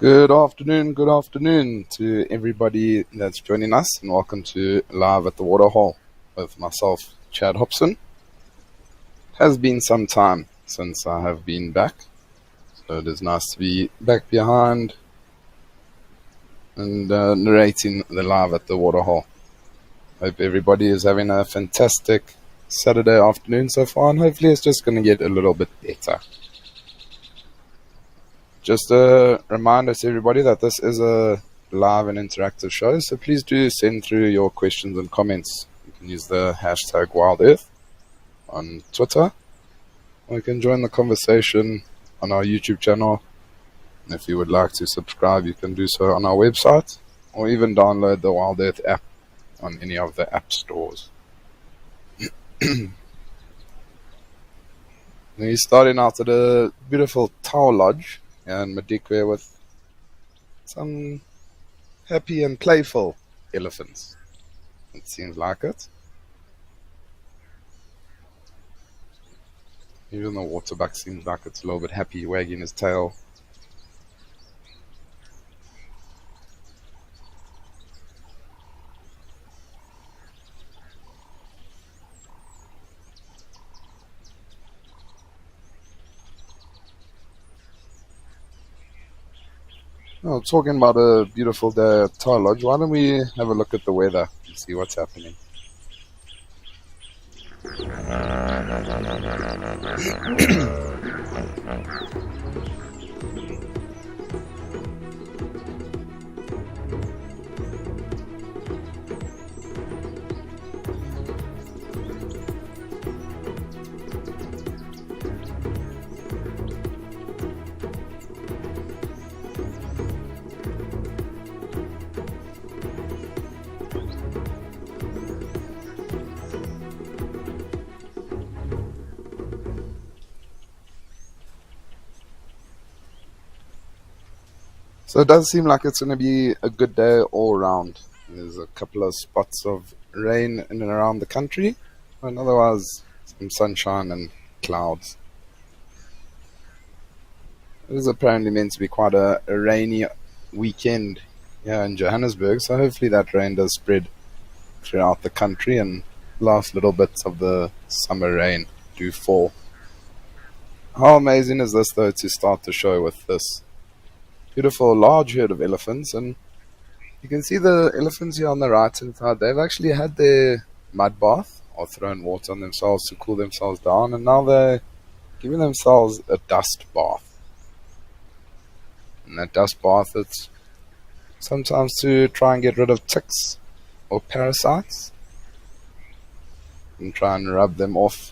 Good afternoon to everybody that's joining us, and welcome to Live at the Waterhole with myself, Chad Hobson. It has been some time since I have been back, so it is nice to be back behind and narrating the Live at the Waterhole. Hope everybody is having a fantastic Saturday afternoon so far, and hopefully it's just going to get a little bit better. Just a reminder to everybody that this is a live and interactive show, so please do send through your questions and comments. You can use the hashtag WildEarth on Twitter, or you can join the conversation on our YouTube channel. And if you would like to subscribe, you can do so on our website, or even download the WildEarth app on any of the app stores. We're starting out at a beautiful Tower Lodge and Madikwe with some happy and playful elephants. It seems like it. Even the waterbuck seems like it's a little bit happy, wagging his tail. Well, talking about a beautiful day at Tower Lodge, why don't we have a look at the weather and see what's happening? So it does seem like it's going to be a good day all around. There's a couple of spots of rain in and around the country, and otherwise some sunshine and clouds. It is apparently meant to be quite a rainy weekend here in Johannesburg, so hopefully that rain does spread throughout the country and last little bits of the summer rain do fall. How amazing is this, though, to start the show with this beautiful large herd of elephants? And you can see the elephants here on the right hand side. They've actually had their mud bath or thrown water on themselves to cool themselves down, and now they're giving themselves a dust bath. And that dust bath, it's sometimes to try and get rid of ticks or parasites and try and rub them off,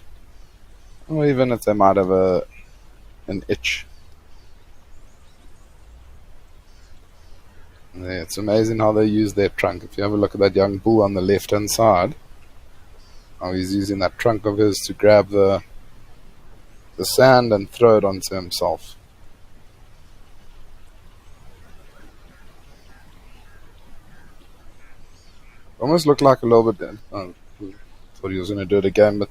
or even if they might have an itch. Yeah, it's amazing how they use their trunk. If you have a look at that young bull on the left hand side, how he's using that trunk of his to grab the sand and throw it onto himself. Almost looked like a little bit, thought he was going to do it again, but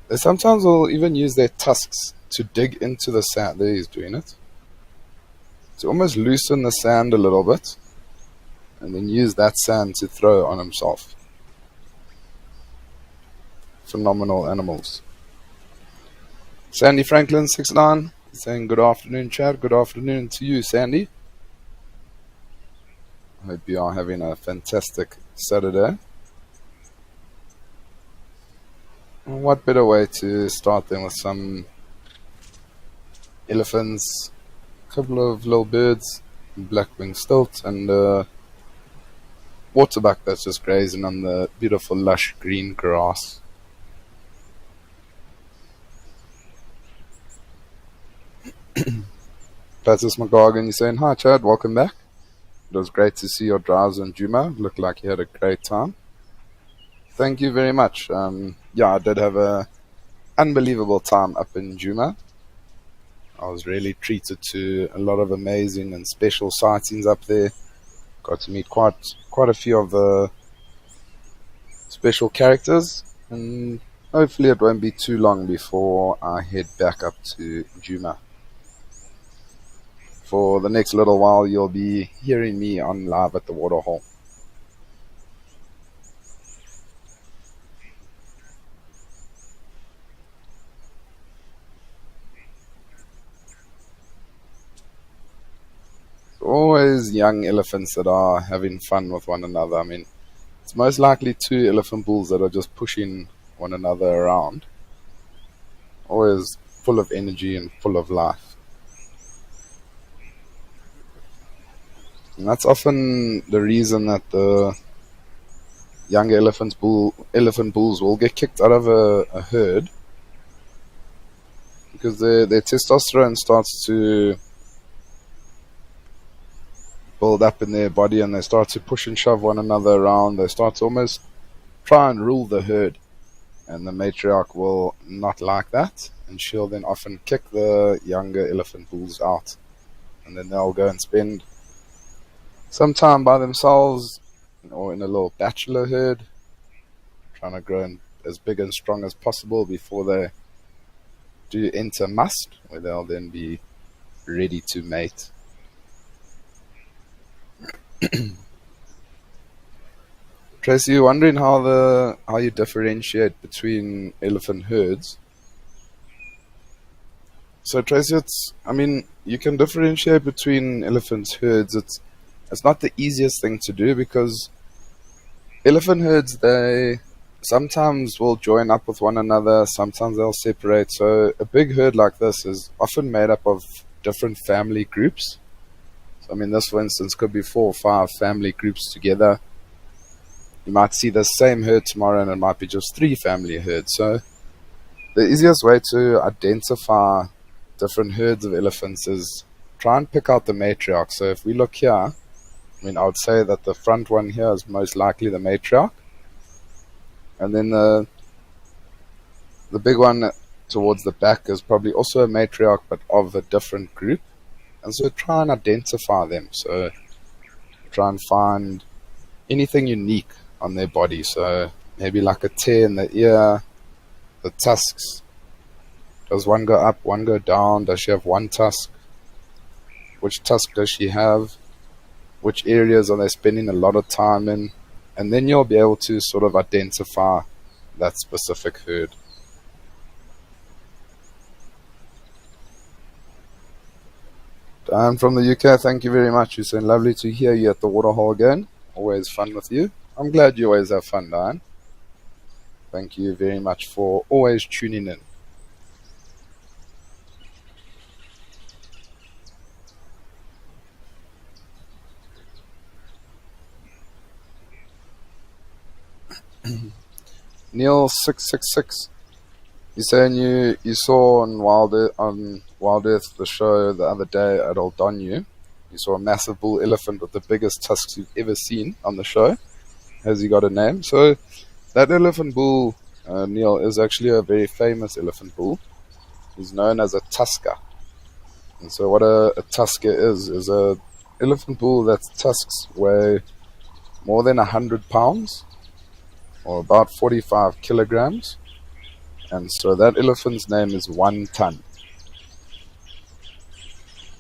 they sometimes will even use their tusks to dig into the sand. There he's doing it. To almost loosen the sand a little bit, and then use that sand to throw on himself. Phenomenal animals. Sandy Franklin 69 saying good afternoon, Chad. Good afternoon to you, Sandy. I hope you are having a fantastic Saturday. And what better way to start than with some elephants, a couple of little birds, black-winged stilt, and waterbuck that's just grazing on the beautiful lush green grass. Patus McGargan, you're saying, hi Chad, welcome back. It was great to see your drives on Juma. Looked like you had a great time. Thank you very much. I did have a unbelievable time up in Juma. I was really treated to a lot of amazing and special sightings up there. Got to meet quite a few of the special characters, and hopefully it won't be too long before I head back up to Juma for the next little while, you'll be hearing me on Live at the Waterhole. Always young elephants that are having fun with one another. I mean, it's most likely two elephant bulls that are just pushing one another around. Always full of energy and full of life. And that's often the reason that the younger elephant bulls will get kicked out of a herd, because their testosterone starts to build up in their body, and they start to push and shove one another around. They start to almost try and rule the herd, and the matriarch will not like that, and she'll then often kick the younger elephant bulls out, and then they'll go and spend some time by themselves or in a little bachelor herd, trying to grow as big and strong as possible before they do enter must, where they'll then be ready to mate. Tracy, you're wondering how you differentiate between elephant herds. So Tracy, you can differentiate between elephant herds. It's not the easiest thing to do, because elephant herds, they sometimes will join up with one another, sometimes they'll separate. So a big herd like this is often made up of different family groups. So, this, for instance, could be 4 or 5 family groups together. You might see the same herd tomorrow, and it might be just 3 family herds. So the easiest way to identify different herds of elephants is try and pick out the matriarch. So if we look here, I would say that the front one here is most likely the matriarch. And then the big one towards the back is probably also a matriarch, but of a different group. And so try and identify them. So try and find anything unique on their body. So maybe like a tear in the ear, the tusks. Does one go up, one go down? Does she have one tusk? Which tusk does she have? Which areas are they spending a lot of time in? And then you'll be able to sort of identify that specific herd. Dan from the UK, thank you very much. You're saying lovely to hear you at the Waterhole again. Always fun with you. I'm glad you always have fun, Dan. Thank you very much for always tuning in. Neil666, you're saying you saw on WildEarth the show the other day at Old Donyu. You saw a massive bull elephant with the biggest tusks you've ever seen on the show. Has he got a name? So that elephant bull, Neil, is actually a very famous elephant bull. He's known as a tusker. And so what a tusker is a elephant bull that's tusks weigh more than 100 pounds, or about 45 kilograms. And so that elephant's name is 1 ton.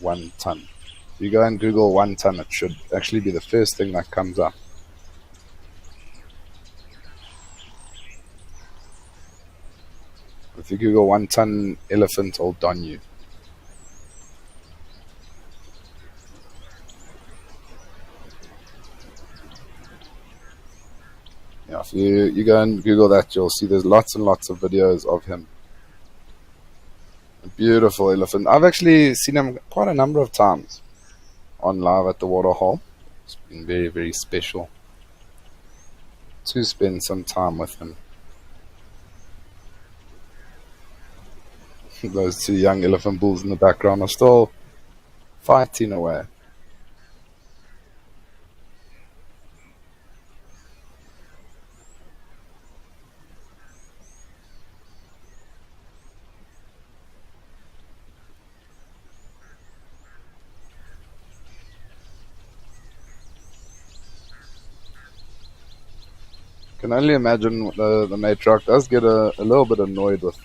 1 ton. If you go and Google 1 ton, it should actually be the first thing that comes up. If you Google 1 ton elephant, Old Donyu. Yeah, if you go and Google that, you'll see there's lots and lots of videos of him. A beautiful elephant. I've actually seen him quite a number of times on Live at the Waterhole. It's been very, very special to spend some time with him. Those 2 young elephant bulls in the background are still fighting away. Can only imagine the matriarch does get a little bit annoyed with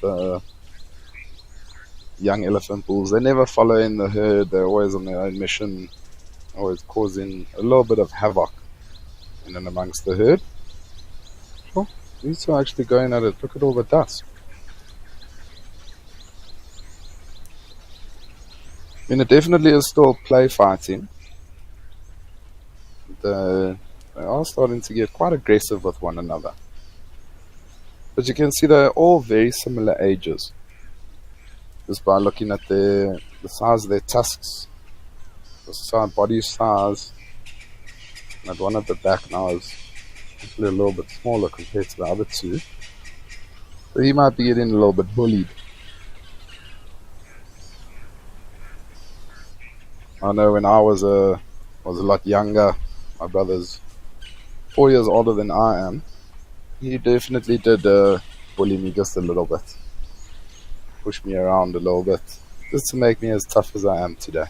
young elephant bulls. They never follow in the herd. They're always on their own mission, always causing a little bit of havoc in and amongst the herd. Oh, these two are actually going at it. Look at all the dust. I mean, it definitely is still play fighting. They are starting to get quite aggressive with one another. But you can see they're all very similar ages. Just by looking at the size of their tusks, the body size. And that one at the back now is actually a little bit smaller compared to the other two. So he might be getting a little bit bullied. I know when I was a lot younger, my brother's 4 years older than I am. He definitely did bully me just a little bit, push me around a little bit, just to make me as tough as I am today.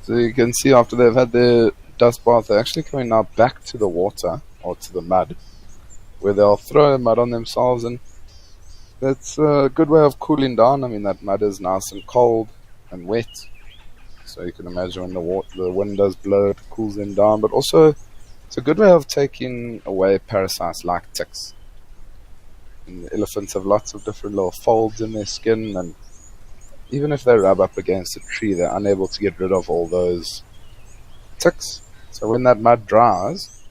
So you can see after they've had their dust bath, they're actually coming now back to the water or to the mud, where they'll throw mud on themselves, and that's a good way of cooling down. I mean, that mud is nice and cold and wet, so you can imagine when the wind does blow, it cools them down. But also, it's a good way of taking away parasites like ticks. And elephants have lots of different little folds in their skin, and even if they rub up against a tree, they're unable to get rid of all those ticks. So when that mud dries,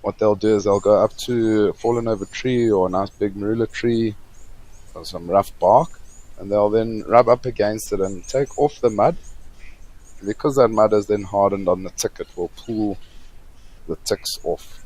what they'll do is they'll go up to a fallen over tree or a nice big marula tree or some rough bark, and they'll then rub up against it and take off the mud. And because that mud has then hardened on the tick, it will pull the ticks off.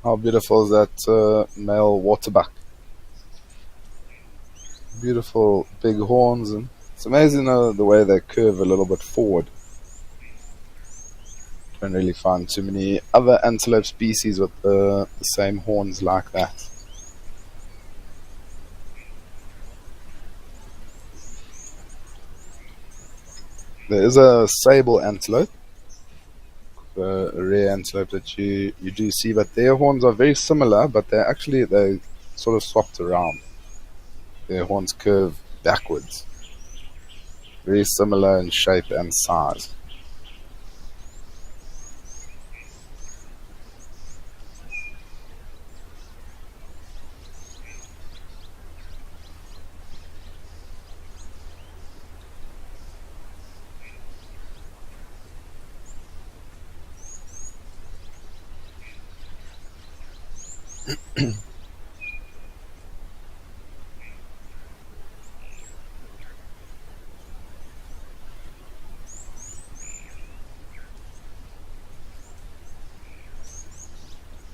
How beautiful is that male waterbuck? Beautiful big horns, and it's amazing the way they curve a little bit forward. Don't really find too many other antelope species with the same horns like that. There is a sable antelope, a rare antelope that you do see, but their horns are very similar, but they sort of swapped around. Their horns curve backwards. Very similar in shape and size.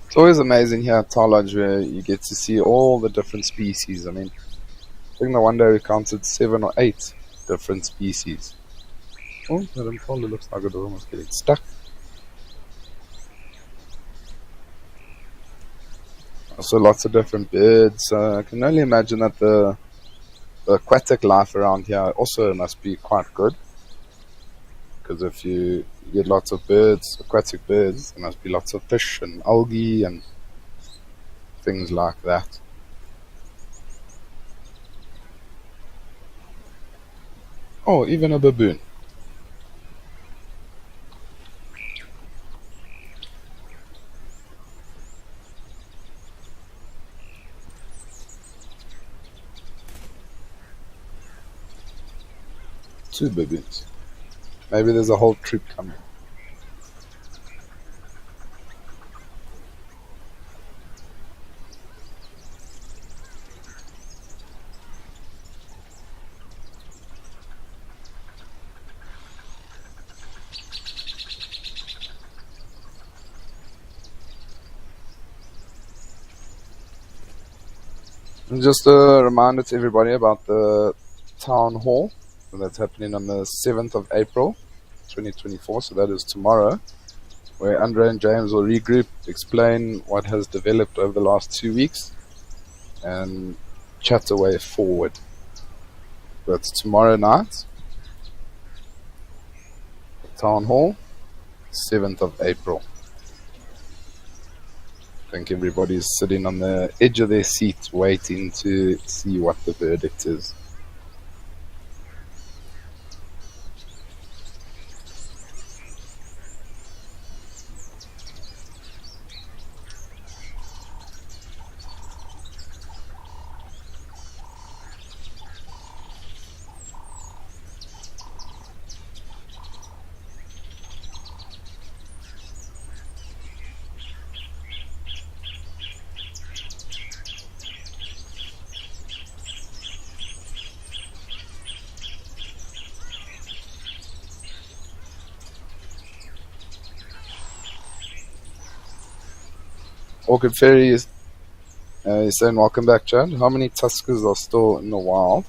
It's always amazing here at Tarlodge where you get to see all the different species. I mean, I think the one day we counted 7 or 8 different species. Oh, that impala looks like it's almost getting stuck. Also lots of different birds. I can only imagine that the aquatic life around here also must be quite good. Because if you get lots of birds, aquatic birds, there must be lots of fish and algae and things like that. Oh, even a baboon. 2 baboons. Maybe there's a whole troop coming. And just a reminder to everybody about the town hall that's happening on the 7th of April 2024, so that is tomorrow, where Andre and James will regroup, explain what has developed over the last 2 weeks, and chat a way forward. That's tomorrow night, town hall, 7th of April. I think everybody's sitting on the edge of their seat waiting to see what the verdict is. Orchid Fairy is saying, welcome back, Chad. How many tuskers are still in the wild?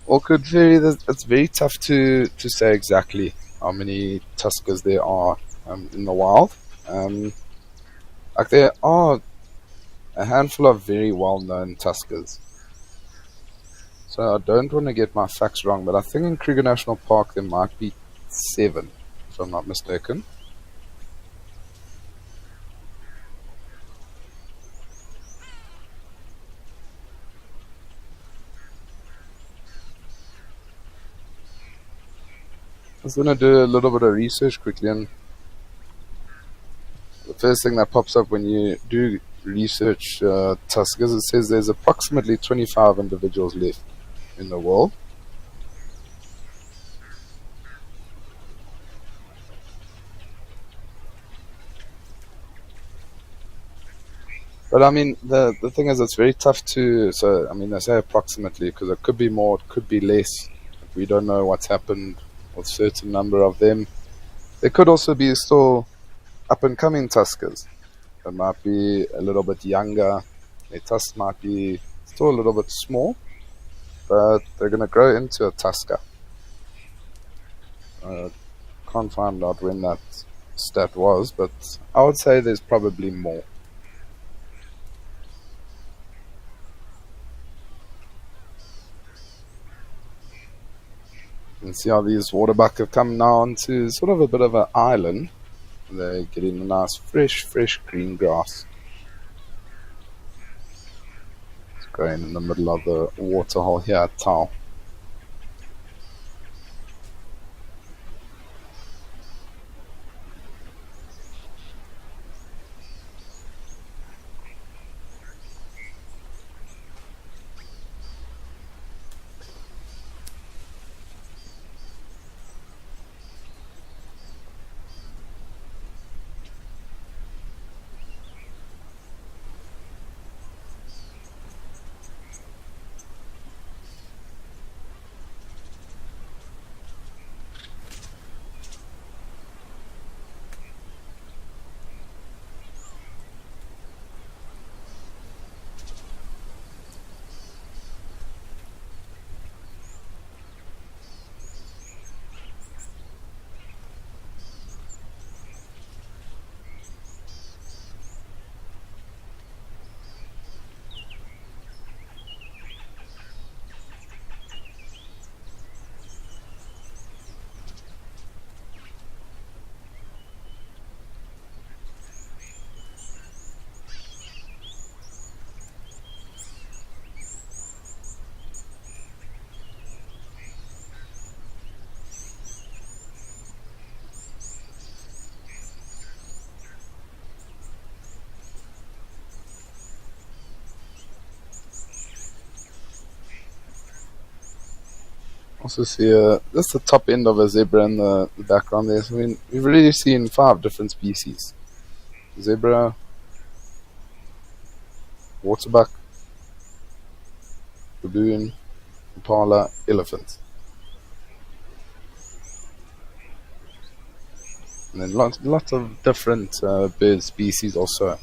Orchid Fairy, it's very tough to say exactly how many tuskers there are in the wild. Like there are a handful of very well-known tuskers. So I don't want to get my facts wrong, but I think in Kruger National Park there might be 7, if I'm not mistaken. I was going to do a little bit of research quickly, and the first thing that pops up when you do research tuskers, it says there's approximately 25 individuals left in the world. But I mean, the thing is, it's very tough to. So I mean, they say approximately because it could be more, it could be less. We don't know what's happened with a certain number of them. There could also be still up and coming tuskers. They might be a little bit younger. Their tusks might be still a little bit small, but they're going to grow into a tusker. Can't find out when that stat was, but I would say there's probably more. You can see how these waterbuck have come now onto sort of a bit of an island. They're getting a nice fresh green grass. It's growing in the middle of the waterhole here at Tau. Also see just the top end of a zebra in the background there. So, I mean, we've already seen 5 different species: zebra, waterbuck, baboon, impala, elephant, and then lots of different bird species also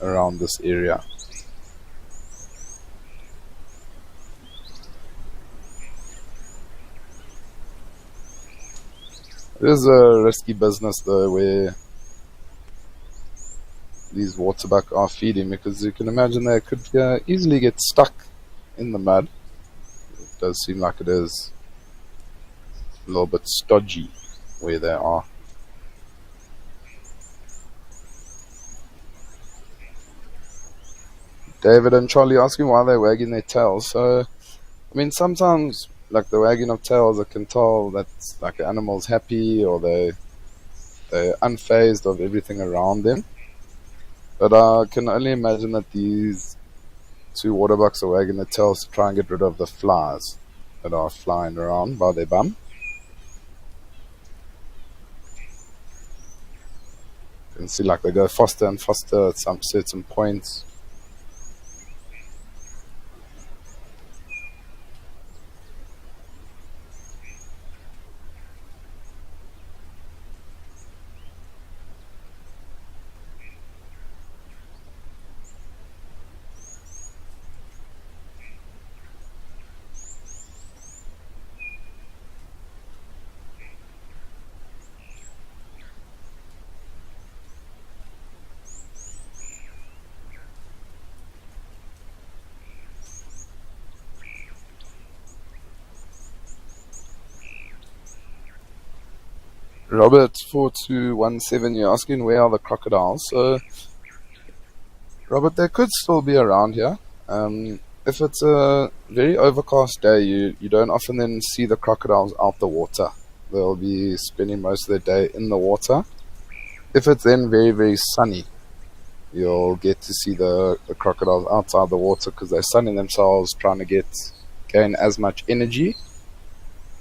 around this area. It is a risky business though, where these waterbuck are feeding, because you can imagine they could easily get stuck in the mud. It does seem like it is a little bit stodgy where they are. David and Charlie asking why they're wagging their tails. So, I mean, sometimes, like the wagging of tails, I can tell that like the animal's happy, or they're unfazed of everything around them. But I can only imagine that these 2 waterbucks are wagging their tails to try and get rid of the flies that are flying around by their bum. You can see like they go faster and faster at some certain points. Robert 4217, you're asking where are the crocodiles. So, Robert, they could still be around here. If it's a very overcast day, you don't often then see the crocodiles out the water. They'll be spending most of their day in the water. If it's then very, very sunny, you'll get to see the crocodiles outside the water, because they're sunning themselves, trying to gain as much energy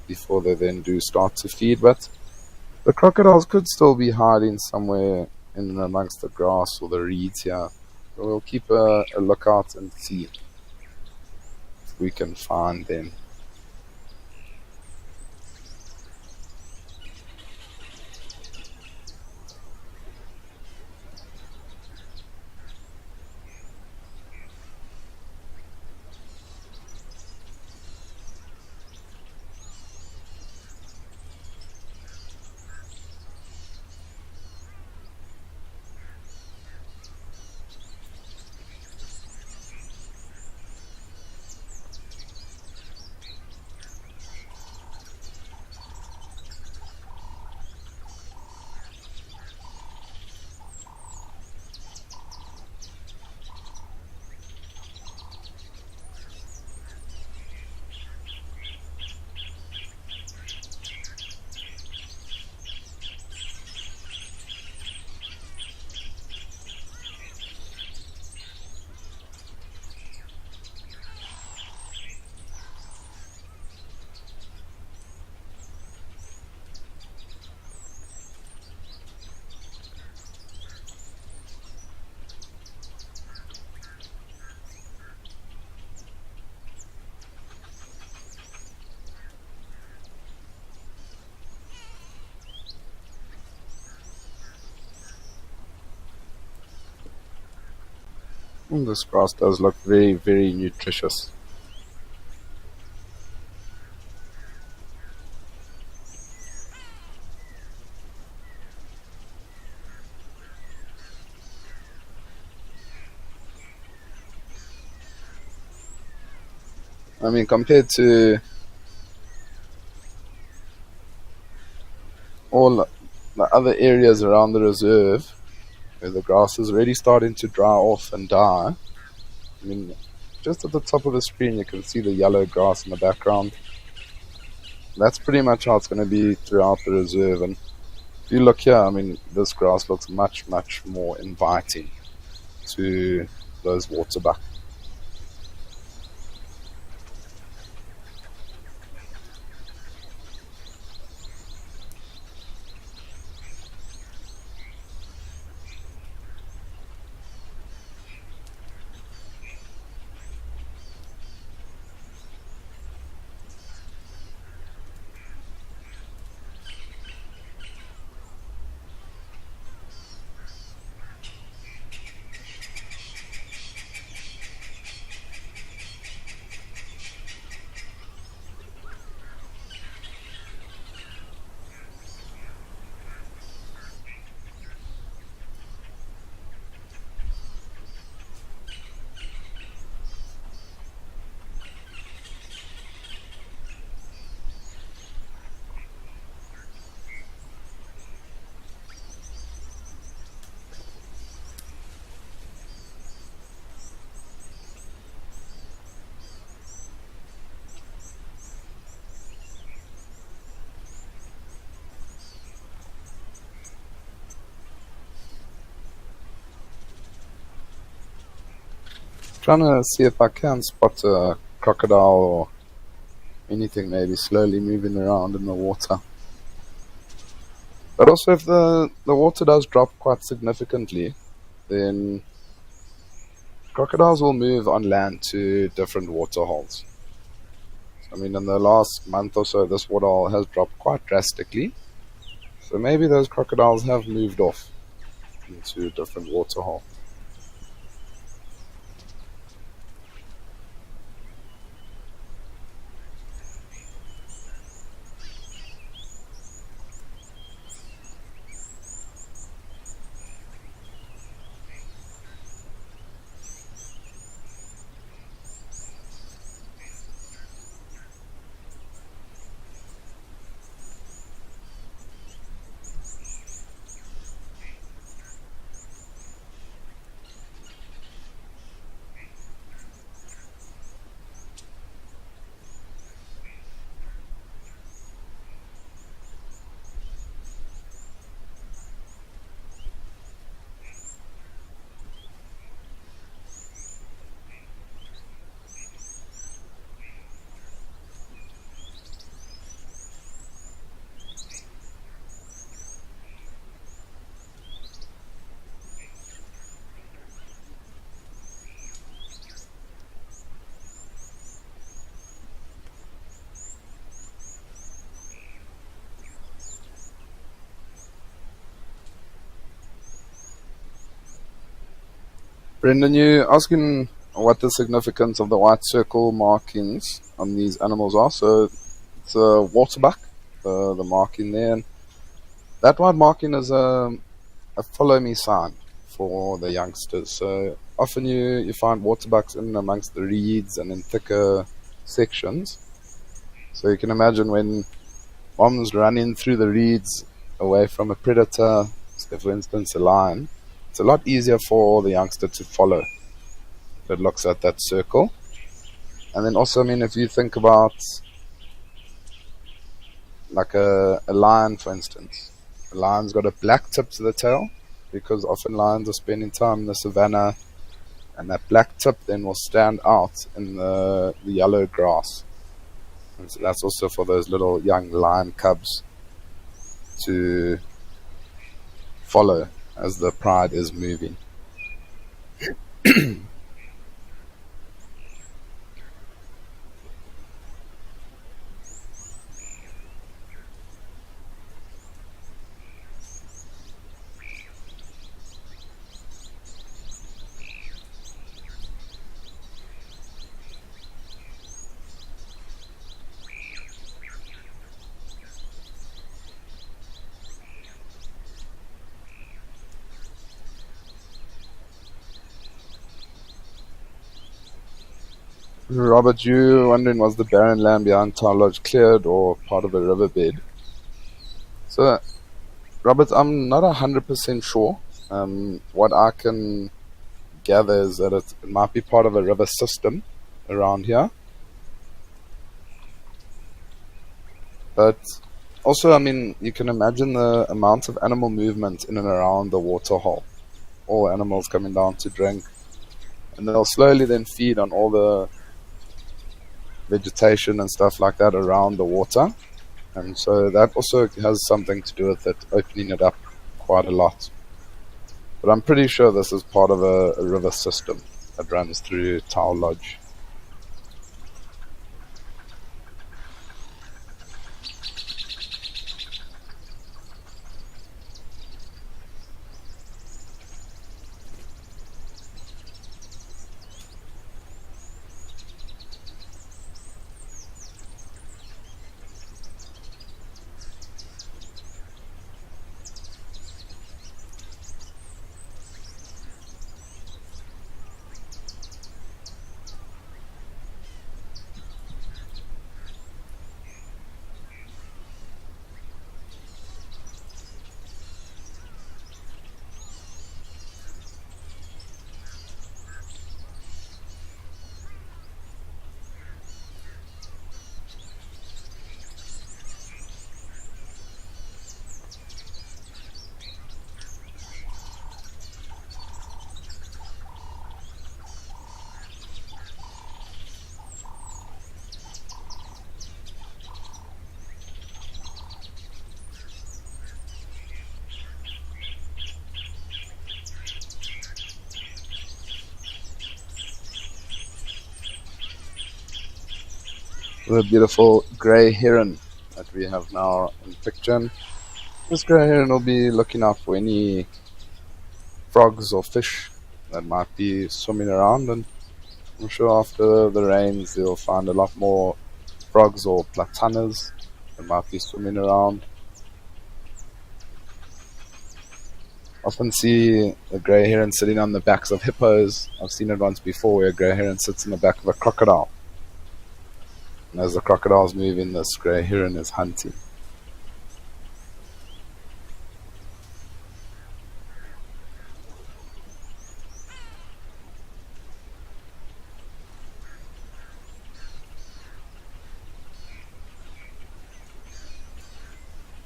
before they then do start to feed. But the crocodiles could still be hiding somewhere in and amongst the grass or the reeds here. So we'll keep a lookout and see if we can find them. This grass does look very, very nutritious. I mean, compared to all the other areas around the reserve, where the grass is already starting to dry off and die. I mean, just at the top of the screen you can see the yellow grass in the background. That's pretty much how it's going to be throughout the reserve. And if you look here, I mean, this grass looks much, much more inviting to those waterbuck. Trying to see if I can spot a crocodile or anything maybe slowly moving around in the water. But also if the water does drop quite significantly, then crocodiles will move on land to different water holes. I mean, in the last month or so, this waterhole has dropped quite drastically. So maybe those crocodiles have moved off into a different waterhole. Brendan, you asking what the significance of the white circle markings on these animals are. So it's a waterbuck, the marking there. And that white marking is a follow me sign for the youngsters. So often you find waterbucks in amongst the reeds and in thicker sections. So you can imagine when one's running through the reeds away from a predator, say for instance a lion, it's a lot easier for the youngster to follow if it looks at that circle. And then also, I mean, if you think about like a lion, for instance, a lion's got a black tip to the tail because often lions are spending time in the savannah, and that black tip then will stand out in the yellow grass. And so that's also for those little young lion cubs to follow as the pride is moving. Robert, you wondering, was the barren land behind Tower Lodge cleared or part of a riverbed? So, Robert, I'm not 100% sure. What I can gather is that it might be part of a river system around here. But also, I mean, you can imagine the amount of animal movement in and around the waterhole. All animals coming down to drink. And they'll slowly then feed on all the vegetation and stuff like that around the water. And so that also has something to do with it opening it up quite a lot. But I'm pretty sure this is part of a river system that runs through Tower Lodge. The beautiful grey heron that we have now in picture. This grey heron will be looking out for any frogs or fish that might be swimming around, and I'm sure after the rains you'll find a lot more frogs or platanas that might be swimming around. Often see a grey heron sitting on the backs of hippos. I've seen it once before where a grey heron sits in the back of a crocodile. And as the crocodile's moving, this grey heron is hunting.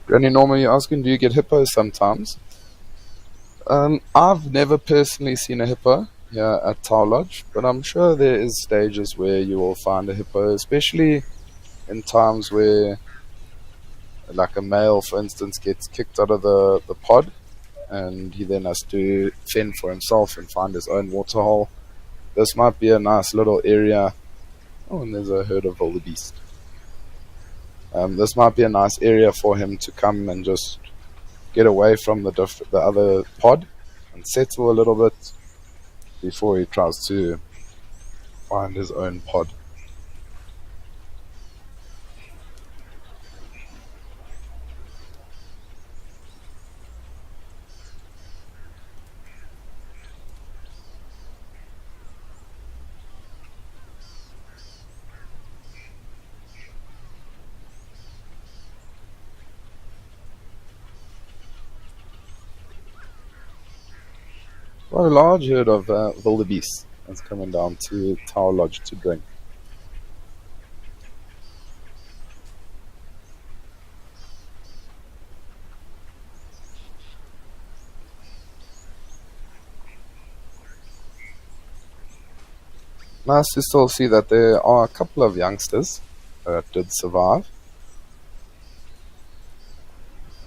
Granny Norma, you're asking, do you get hippos sometimes? I've never personally seen a hippo here at Tower Lodge, but I'm sure there is stages where you will find a hippo, especially in times where, like a male, for instance, gets kicked out of the pod, and he then has to fend for himself and find his own waterhole. This might be a nice little area. Oh, and there's a herd of wildebeest. This might be a nice area for him to come and just get away from the other pod and settle a little bit before he tries to find his own pod. Quite a large herd of wildebeest that's coming down to Tower Lodge to drink. Nice to still see that there are a couple of youngsters that did survive.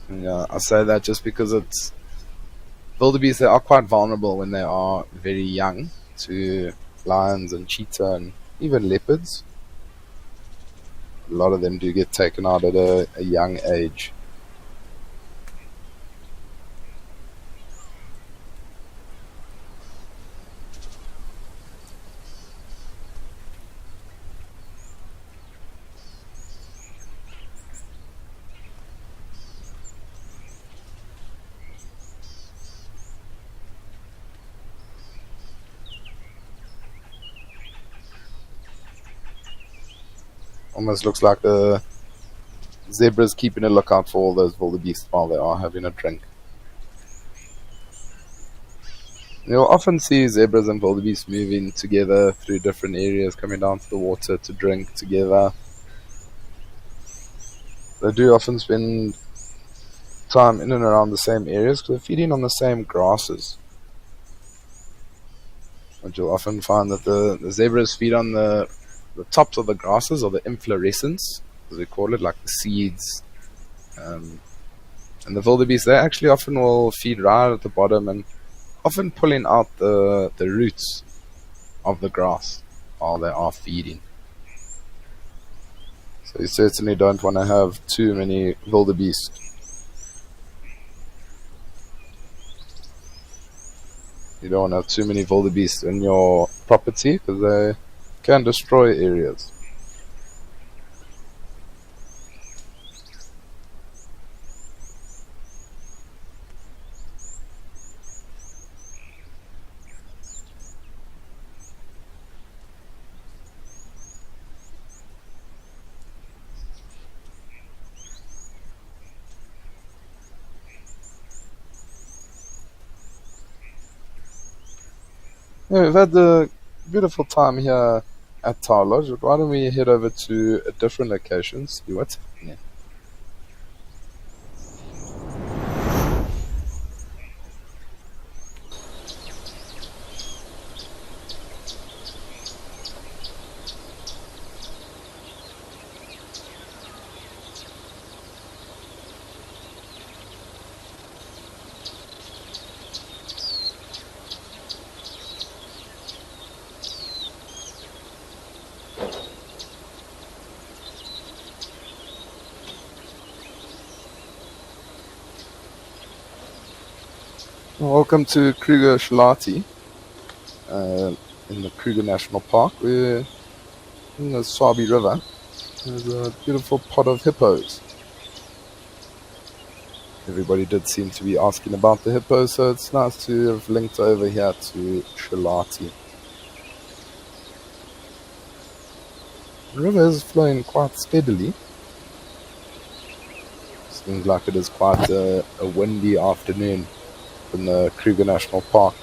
And, I say that just because it's wildebeest, they are quite vulnerable when they are very young to lions and cheetah and even leopards. A lot of them do get taken out at a young age. Almost looks like the zebra's keeping a lookout for all those wildebeest while they are having a drink. You'll often see zebras and wildebeest moving together through different areas, coming down to the water to drink together. They do often spend time in and around the same areas because they're feeding on the same grasses. But you'll often find that the zebras feed on the tops of the grasses, or the inflorescence, as we call it, like the seeds. And the wildebeest, they actually often will feed right at the bottom and often pulling out the roots of the grass while they are feeding. So you certainly don't want to have too many wildebeest. You don't want to have too many wildebeest in your property because they can destroy areas. Yeah, we've had the beautiful time here at Tower Lodge, but why don't we head over to a different location, see what's happening. Welcome to Kruger Shalati, uh, in the Kruger National Park. We're in the Swabi River. There's a beautiful pod of hippos. Everybody did seem to be asking about the hippos, so it's nice to have linked over here to Shalati. The river is flowing quite steadily. Seems like it is quite a windy afternoon in the Kruger National Park.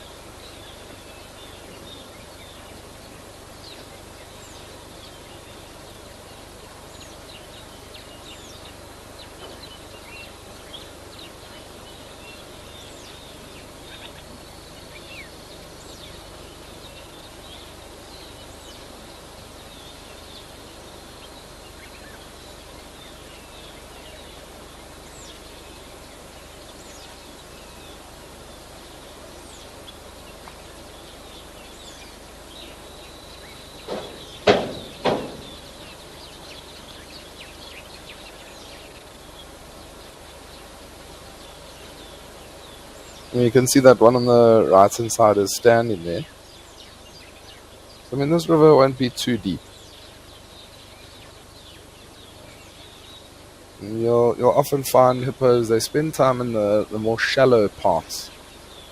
And you can see that one on the right hand side is standing there. So, I mean, this river won't be too deep. And you'll often find hippos, they spend time in the more shallow parts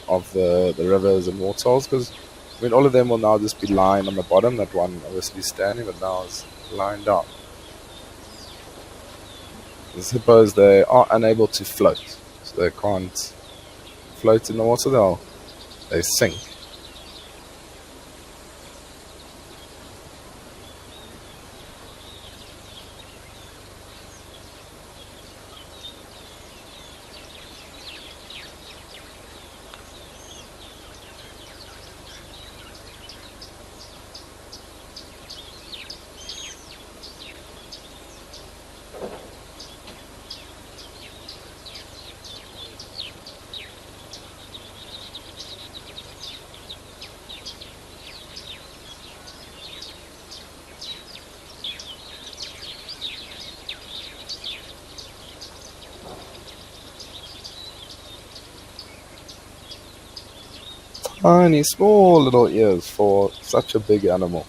of the rivers and waterholes, because I mean all of them will now just be lying on the bottom. That one obviously standing, but now is lying down. These hippos, they are unable to float, so they can't float in the water. They sink. Tiny, small little ears for such a big animal.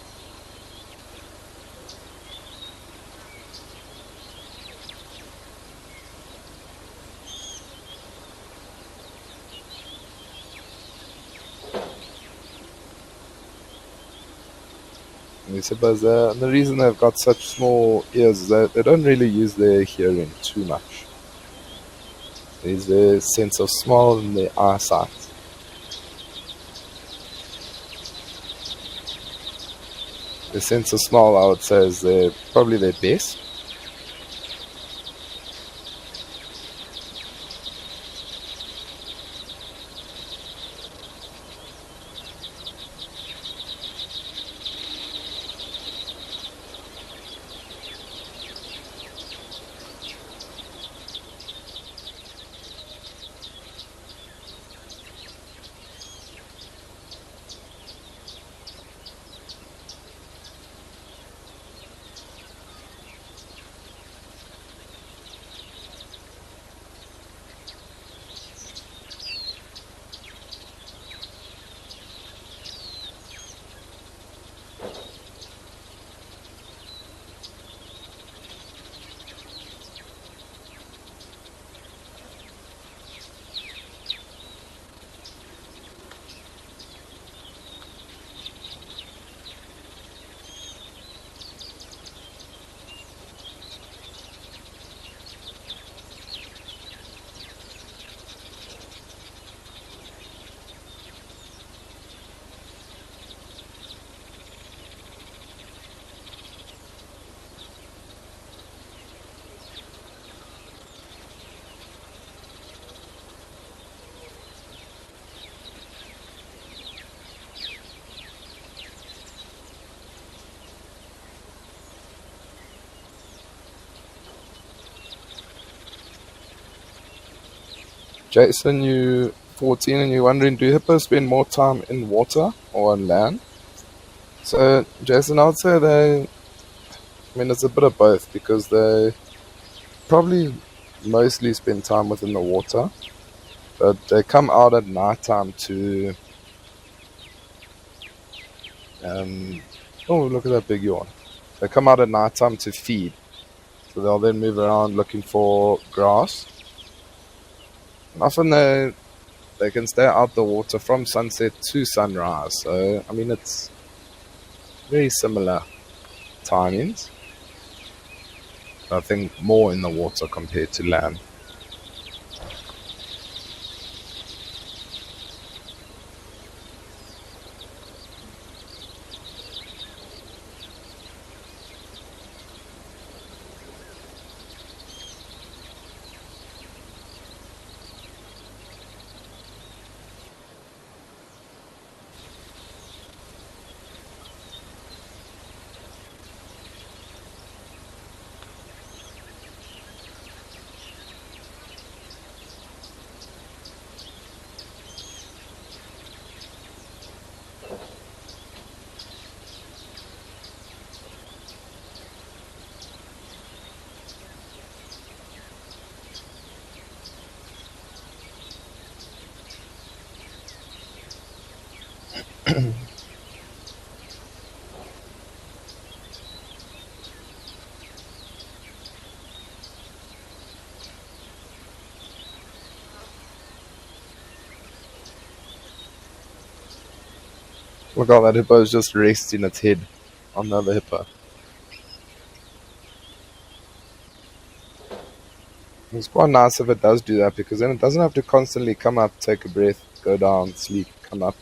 And these hippos, the reason they've got such small ears is that they don't really use their hearing too much. They use their sense of smell and their eyesight. The sense of smell, I would say, is probably their best. Jason, you 14 and you're wondering, do hippos spend more time in water or on land? So, Jason, I would say it's a bit of both, because they probably mostly spend time within the water. But they come out at night time to. Oh, look at that big yawn. They come out at night time to feed. So they'll then move around looking for grass. And often they can stay out the water from sunset to sunrise. So, I mean, it's very similar timings. I think more in the water compared to land. Look how that hippo is just resting its head on the other hippo. It's quite nice if it does do that because then it doesn't have to constantly come up, take a breath, go down, sleep, come up.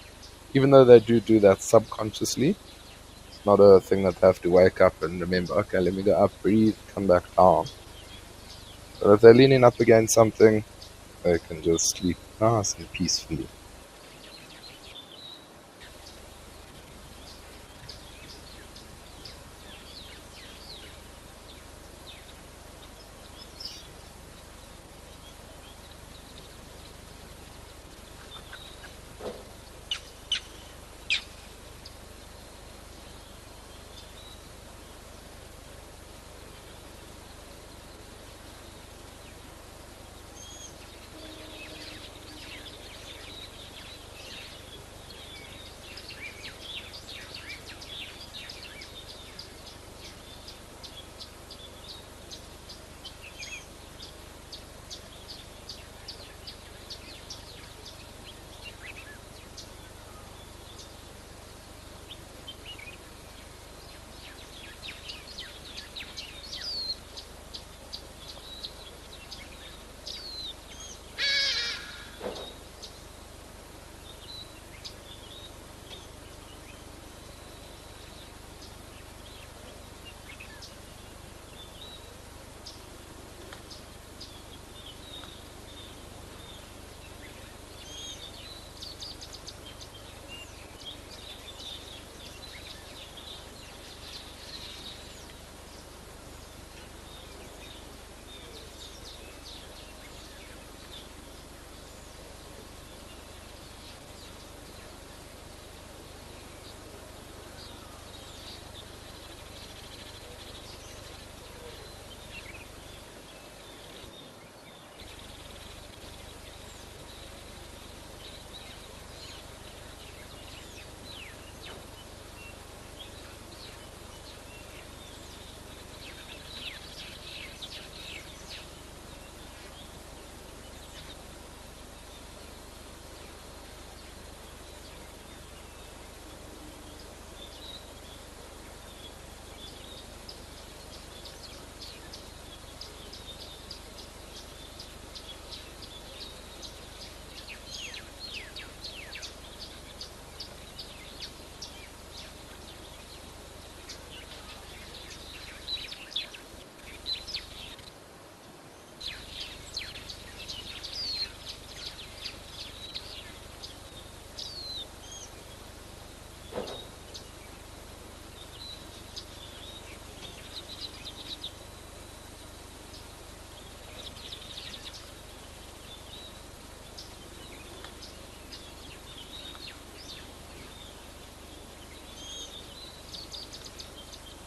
Even though they do that subconsciously, it's not a thing that they have to wake up and remember, okay, let me go up, breathe, come back down. But if they're leaning up against something, they can just sleep nice and peacefully.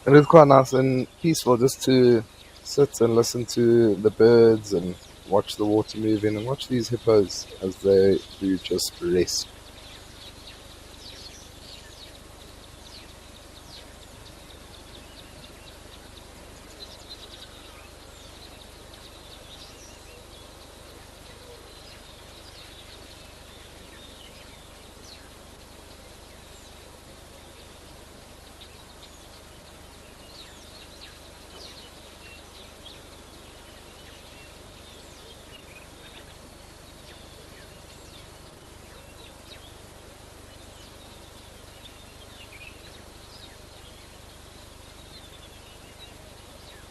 It is quite nice and peaceful just to sit and listen to the birds and watch the water moving, and watch these hippos as they do just rest.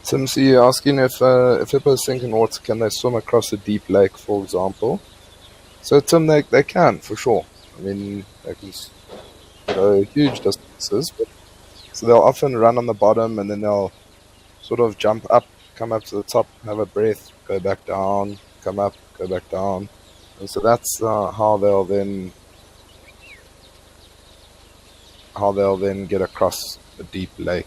Tim, so you're asking if hippos sink in water, can they swim across a deep lake, for example? So, Tim, they can, for sure. I mean, they can go huge distances, but so they'll often run on the bottom and then they'll sort of jump up, come up to the top, have a breath, go back down, come up, go back down. And so that's how they'll then get across a deep lake.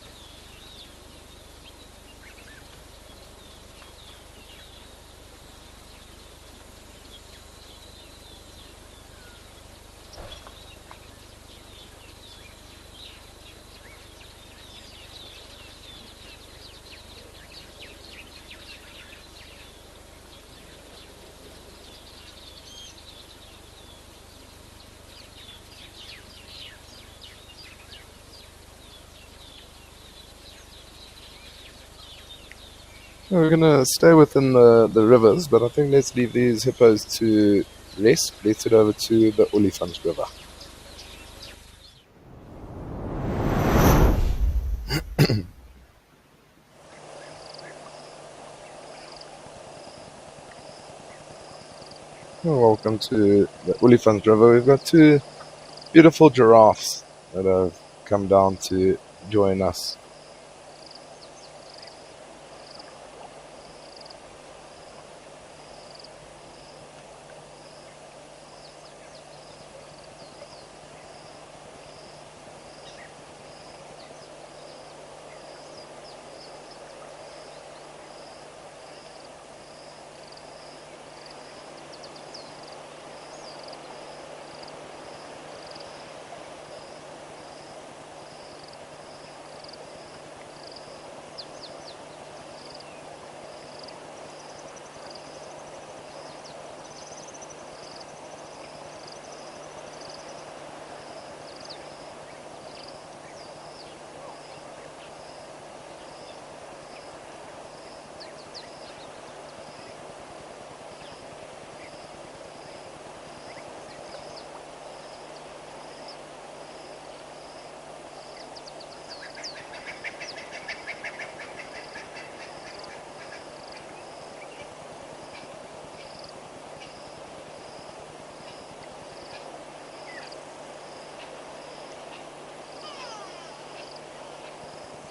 We're gonna stay within the rivers, but I think let's leave these hippos to rest. Let's head over to the Olifants River. Welcome to the Olifants River. We've got two beautiful giraffes that have come down to join us.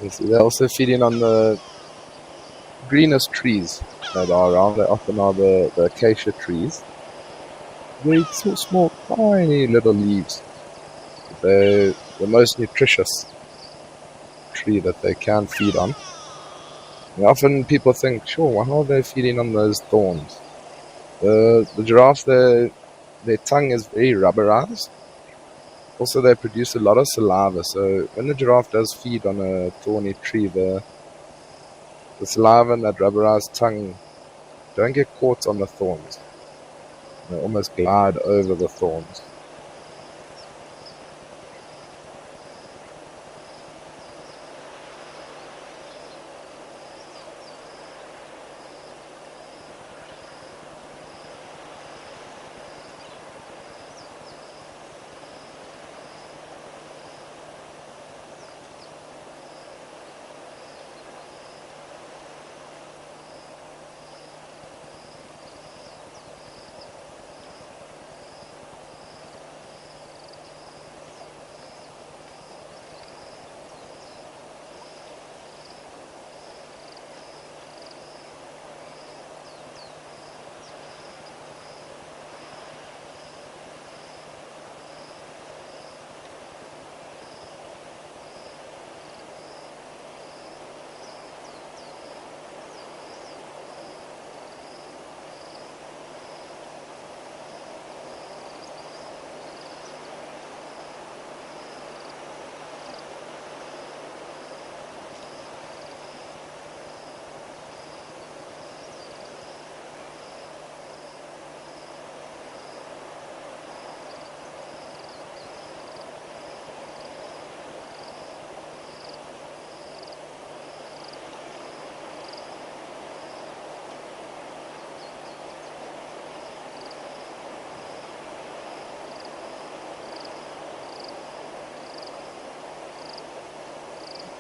You see, they're also feeding on the greenest trees that are around. They often are the acacia trees. Very small, tiny little leaves. They're the most nutritious tree that they can feed on. And often people think, sure, well, how are they feeding on those thorns? The giraffes, their tongue is very rubberized. Also, they produce a lot of saliva. So when the giraffe does feed on a thorny tree, the saliva and that rubberized tongue don't get caught on the thorns. They almost glide over the thorns.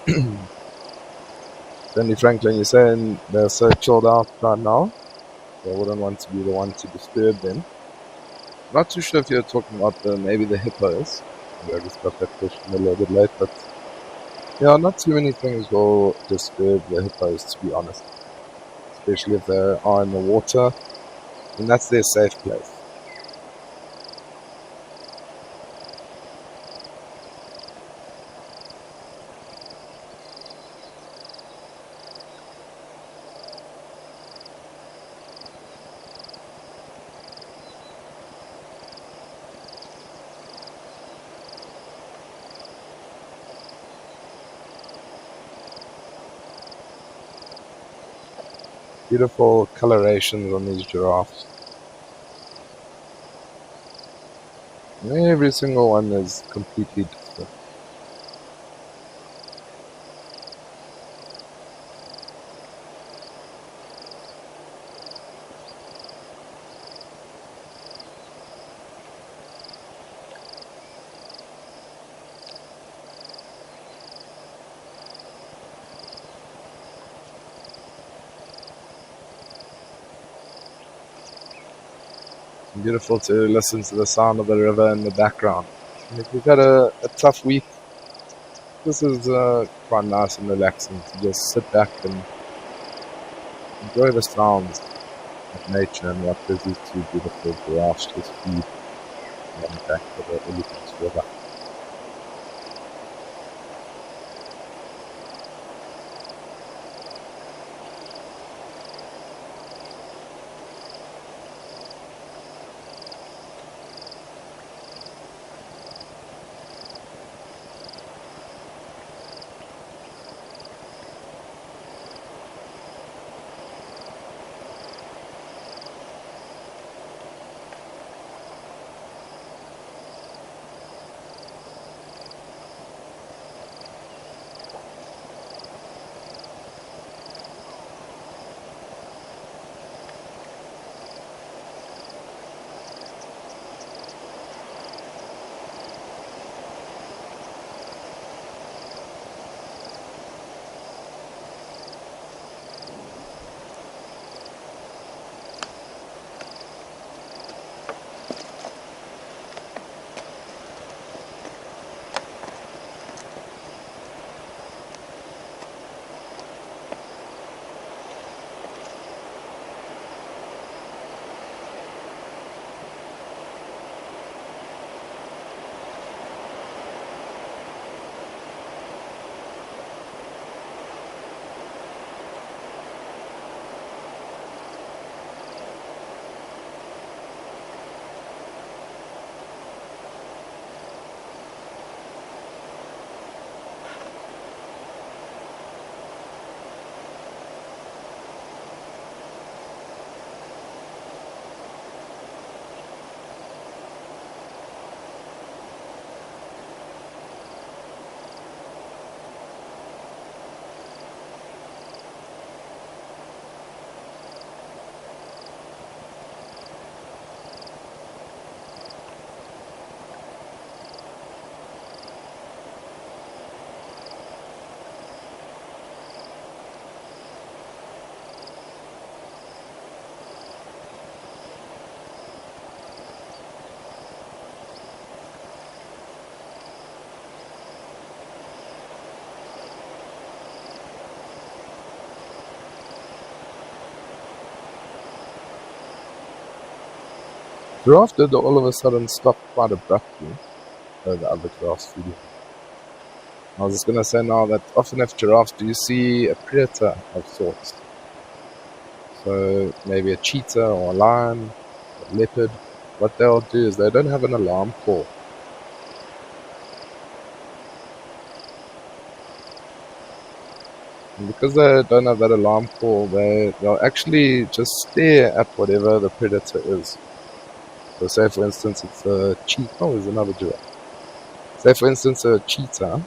Danny Franklin, you're saying they're so chilled out right now, they wouldn't want to be the one to disturb them. Not too sure if you're talking about maybe the hippos. Maybe I just got that question a little bit late, but yeah, not too many things will disturb the hippos, to be honest. Especially if they are in the water, and that's their safe place. Beautiful colorations on these giraffes. Every single one is completely different. Beautiful to listen to the sound of the river in the background. And if you've had a tough week, this is quite nice and relaxing to just sit back and enjoy the sounds of nature and what these two beautiful giraffes just feed and back to the elephants river. Giraffe did all of a sudden stop quite abruptly. The other giraffes feeding. I was just going to say now that often if giraffes do see a predator of sorts, so maybe a cheetah or a lion, a leopard, what they'll do is they don't have an alarm call. And because they don't have that alarm call, they'll actually just stare at whatever the predator is. So say for instance it's a cheetah, oh there's another giraffe. Say for instance a cheetah,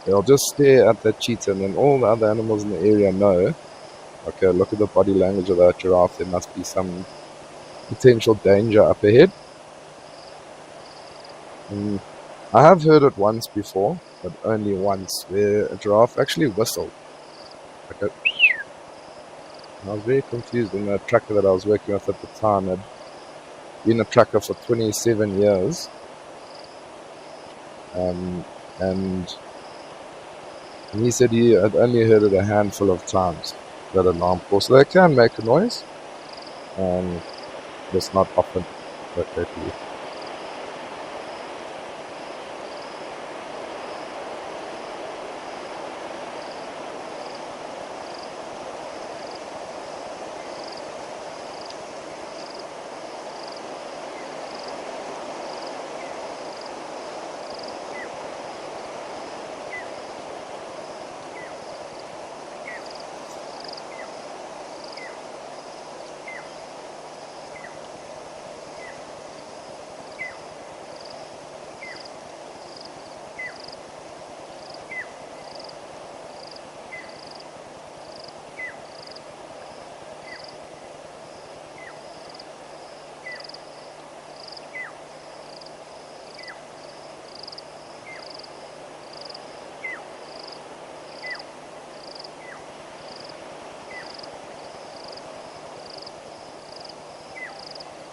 they'll just stare at that cheetah and then all the other animals in the area know, okay, look at the body language of that giraffe, there must be some potential danger up ahead. And I have heard it once before, but only once, where a giraffe actually whistled. Like a, and I was very confused, and the tracker that I was working with at the time had been a tracker for 27 years. And he said he had only heard it a handful of times, that alarm call. So they can make a noise, but it's not often that they do.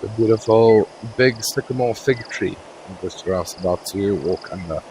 The beautiful big sycamore fig tree that this giraffe's about to walk under.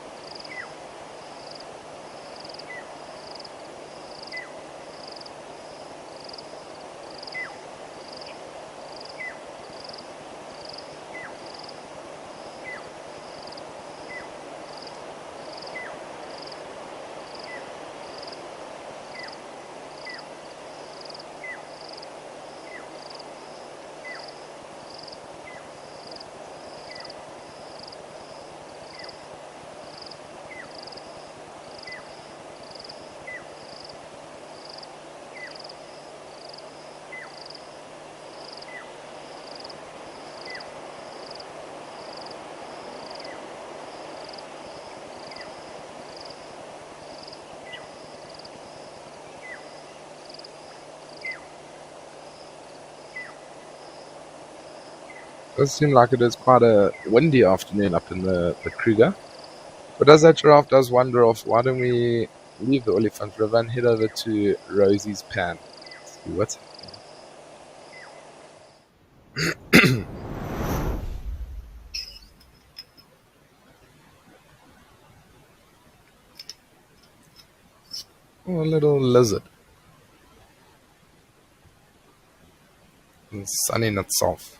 It does seem like it is quite a windy afternoon up in the Kruger. But as that giraffe does wander off, why don't we leave the Olifant River and head over to Rosie's Pan? See what's oh, a little lizard. And sunning itself.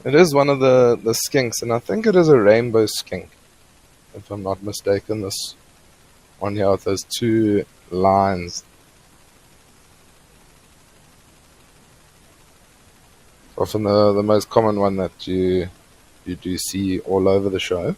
It is one of the skinks, and I think it is a rainbow skink, if I'm not mistaken. This one here with those two lines. Often the most common one that you do see all over the show.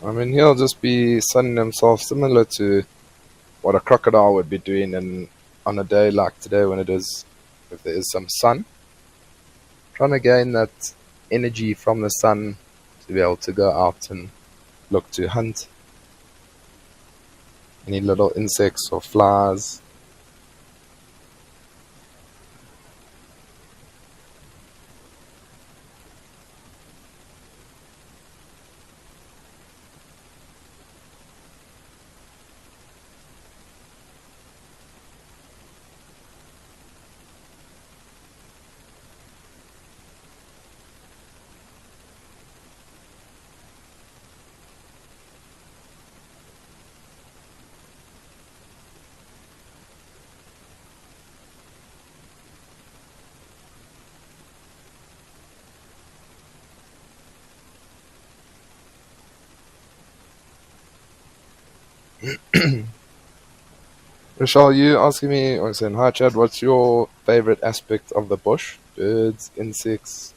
I mean, he'll just be sunning himself similar to what a crocodile would be doing on a day like today when it is, if there is some sun. Trying to gain that energy from the sun to be able to go out and look to hunt any little insects or flies. Rochelle, you asking me, or saying, hi Chad, what's your favorite aspect of the bush? Birds, insects,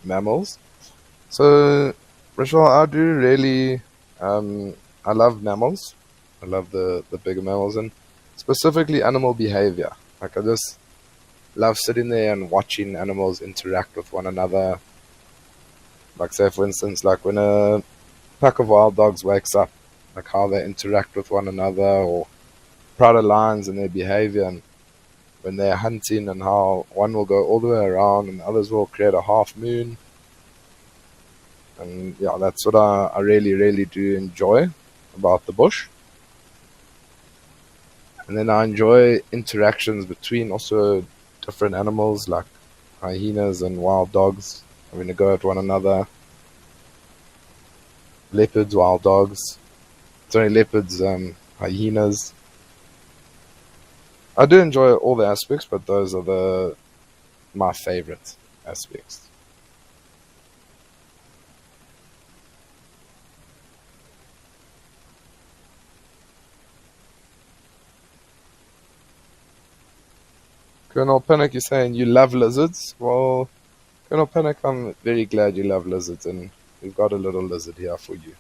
mammals. So, Rachel, I do really, I love mammals. I love the bigger mammals and specifically animal behavior. Like I just love sitting there and watching animals interact with one another. Like say for instance, like when a pack of wild dogs wakes up, like how they interact with one another, or pride of lions and their behavior, and when they're hunting and how one will go all the way around and others will create a half moon. And yeah, that's what I really, really do enjoy about the bush. And then I enjoy interactions between also different animals like hyenas and wild dogs having to go at one another, leopards, wild dogs, sorry, leopards, hyenas. I do enjoy all the aspects, but those are the my favorite aspects. Colonel Panic, you're saying you love lizards? Well, Colonel Panic, I'm very glad you love lizards, and we've got a little lizard here for you.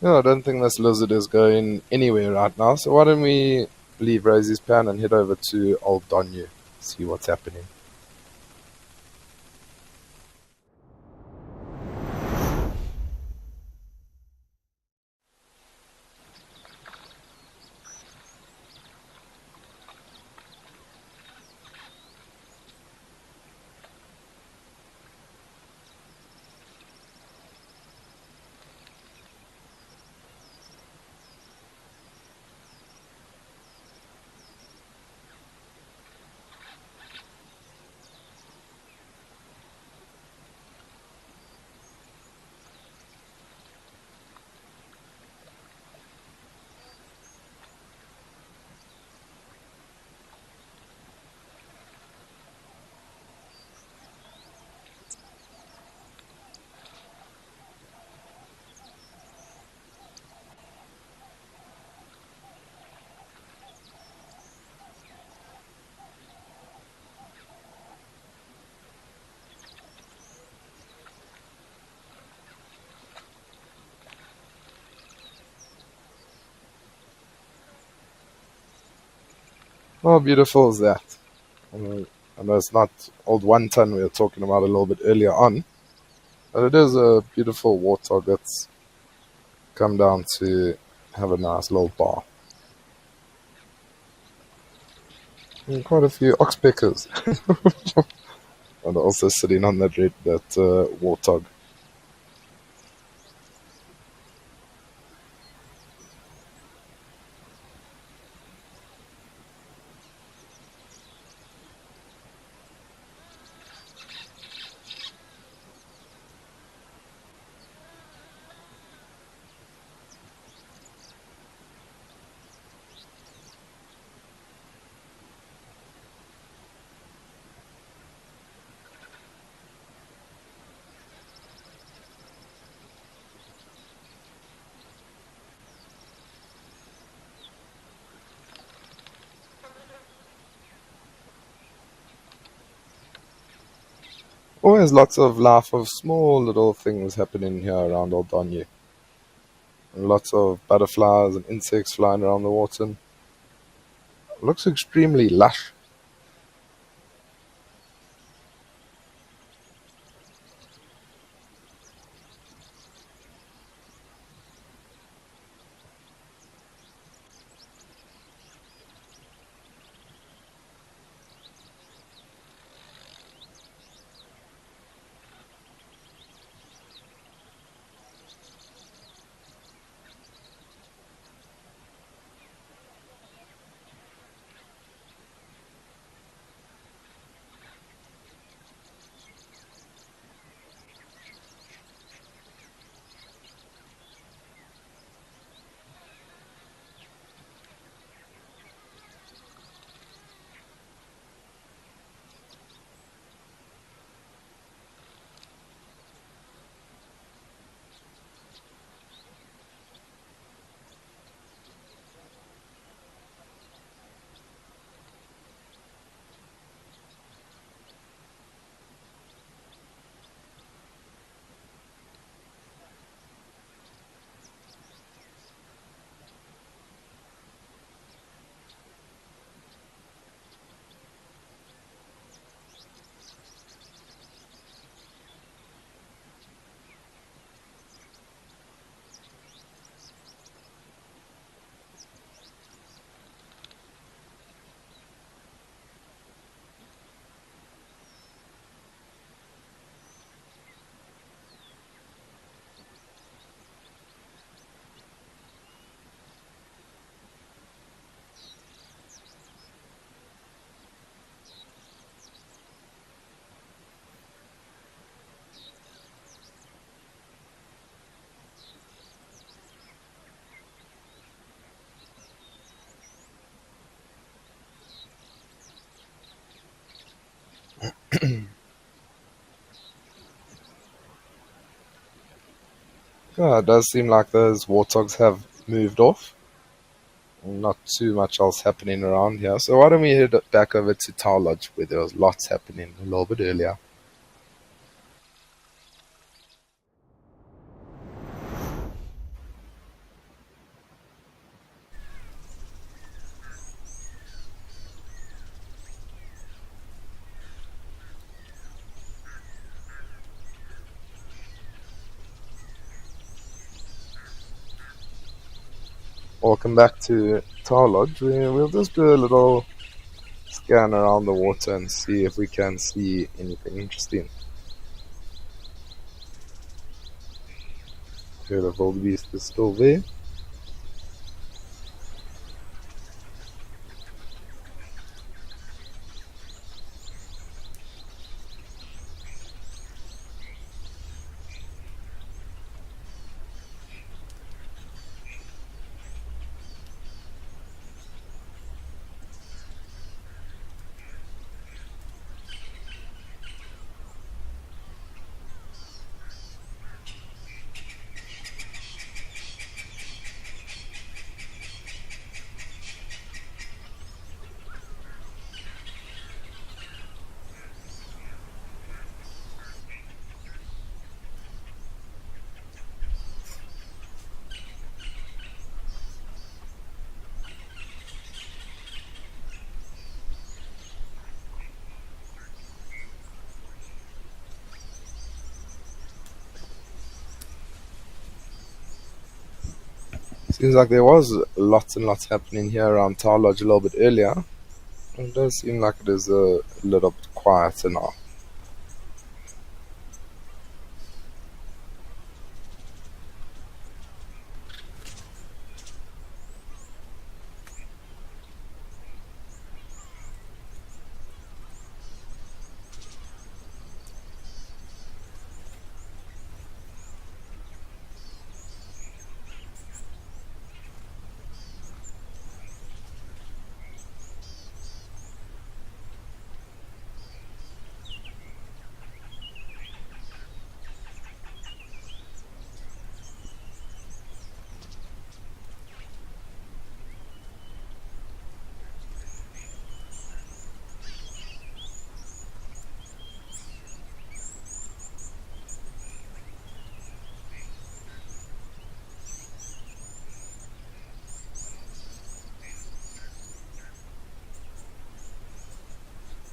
No, I don't think this lizard is going anywhere right now, so why don't we leave Rosie's plan and head over to Old Donyu, see what's happening. How beautiful is that? I know it's not Old One Ton we were talking about a little bit earlier on, but it is a beautiful warthog that's come down to have a nice little bar. And quite a few oxpeckers are also sitting on that warthog. Always lots of life of small little things happening here around Old Donyu. And lots of butterflies and insects flying around the water. It looks extremely lush. Yeah, it does seem like those warthogs have moved off. Not too much else happening around here. So why don't we head back over to Tower Lodge where there was lots happening a little bit earlier. Welcome back to Tower Lodge. We'll just do a little scan around the water and see if we can see anything interesting. Okay, the wildebeest is still there. Seems like there was lots and lots happening here around Tower Lodge a little bit earlier. It does seem like it is a little bit quieter now.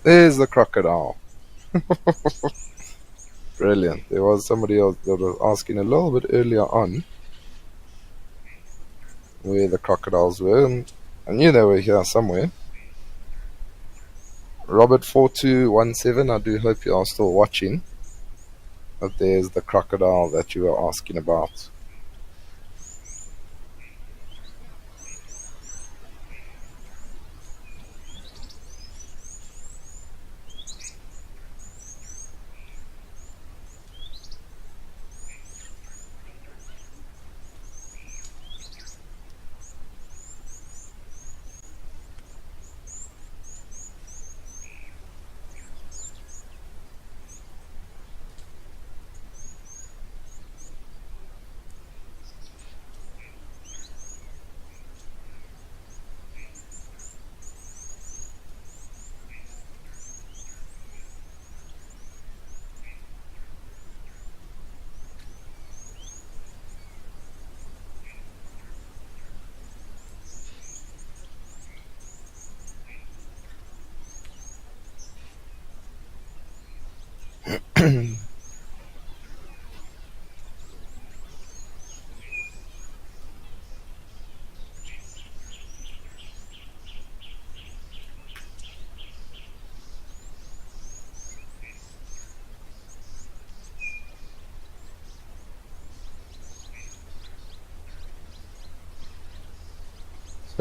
There's the crocodile. Brilliant. There was somebody else that was asking a little bit earlier on where the crocodiles were, and I knew they were here somewhere. Robert4217, I do hope you are still watching. But there's the crocodile that you were asking about.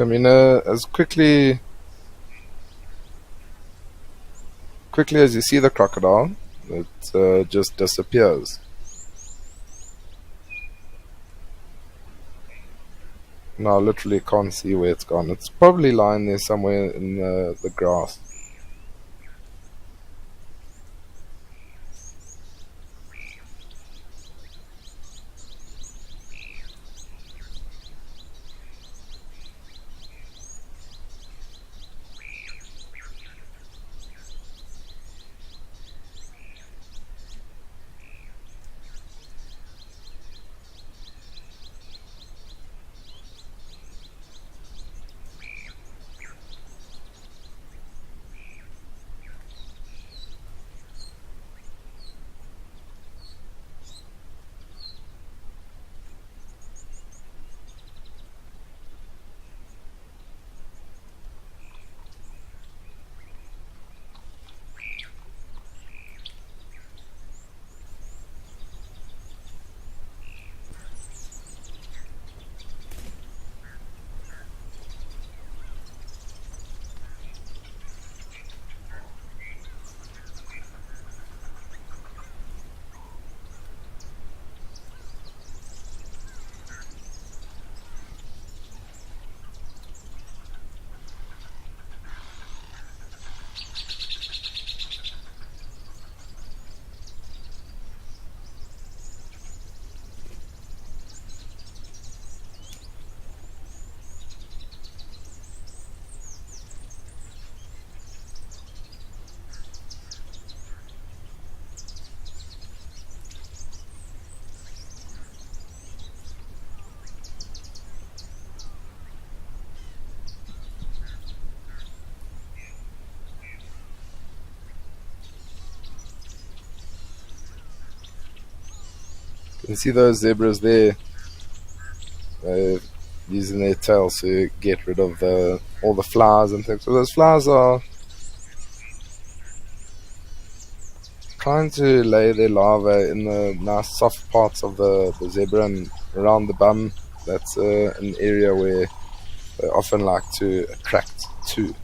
I mean, as quickly as you see the crocodile, it just disappears. Now I literally can't see where it's gone. It's probably lying there somewhere in the grass. You see those zebras there, uh, using their tails to get rid of all the flies and things. So those flies are trying to lay their larvae in the nice soft parts of the zebra and around the bum. That's an area where they often like to attract to.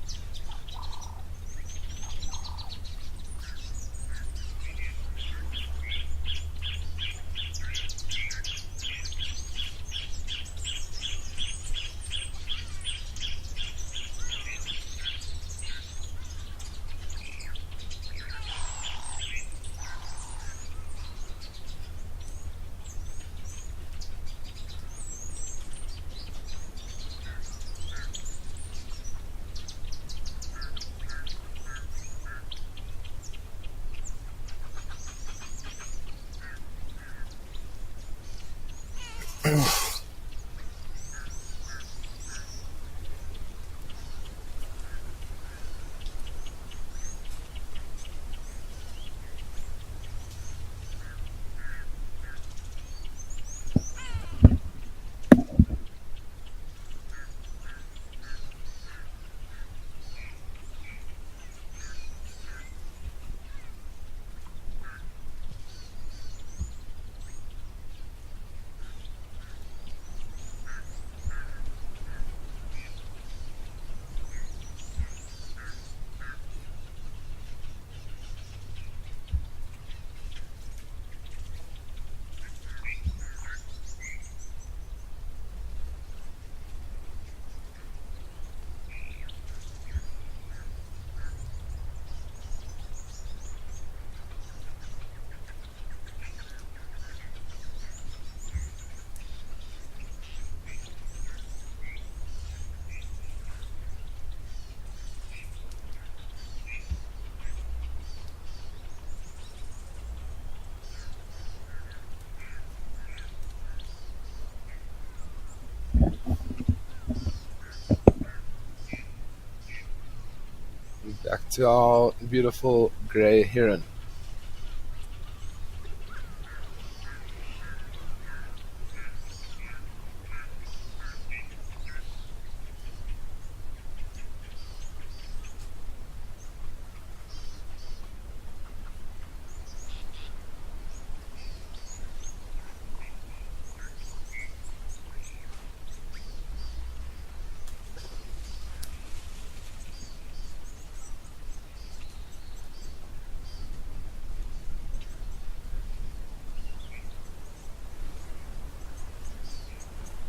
Back to our beautiful grey heron.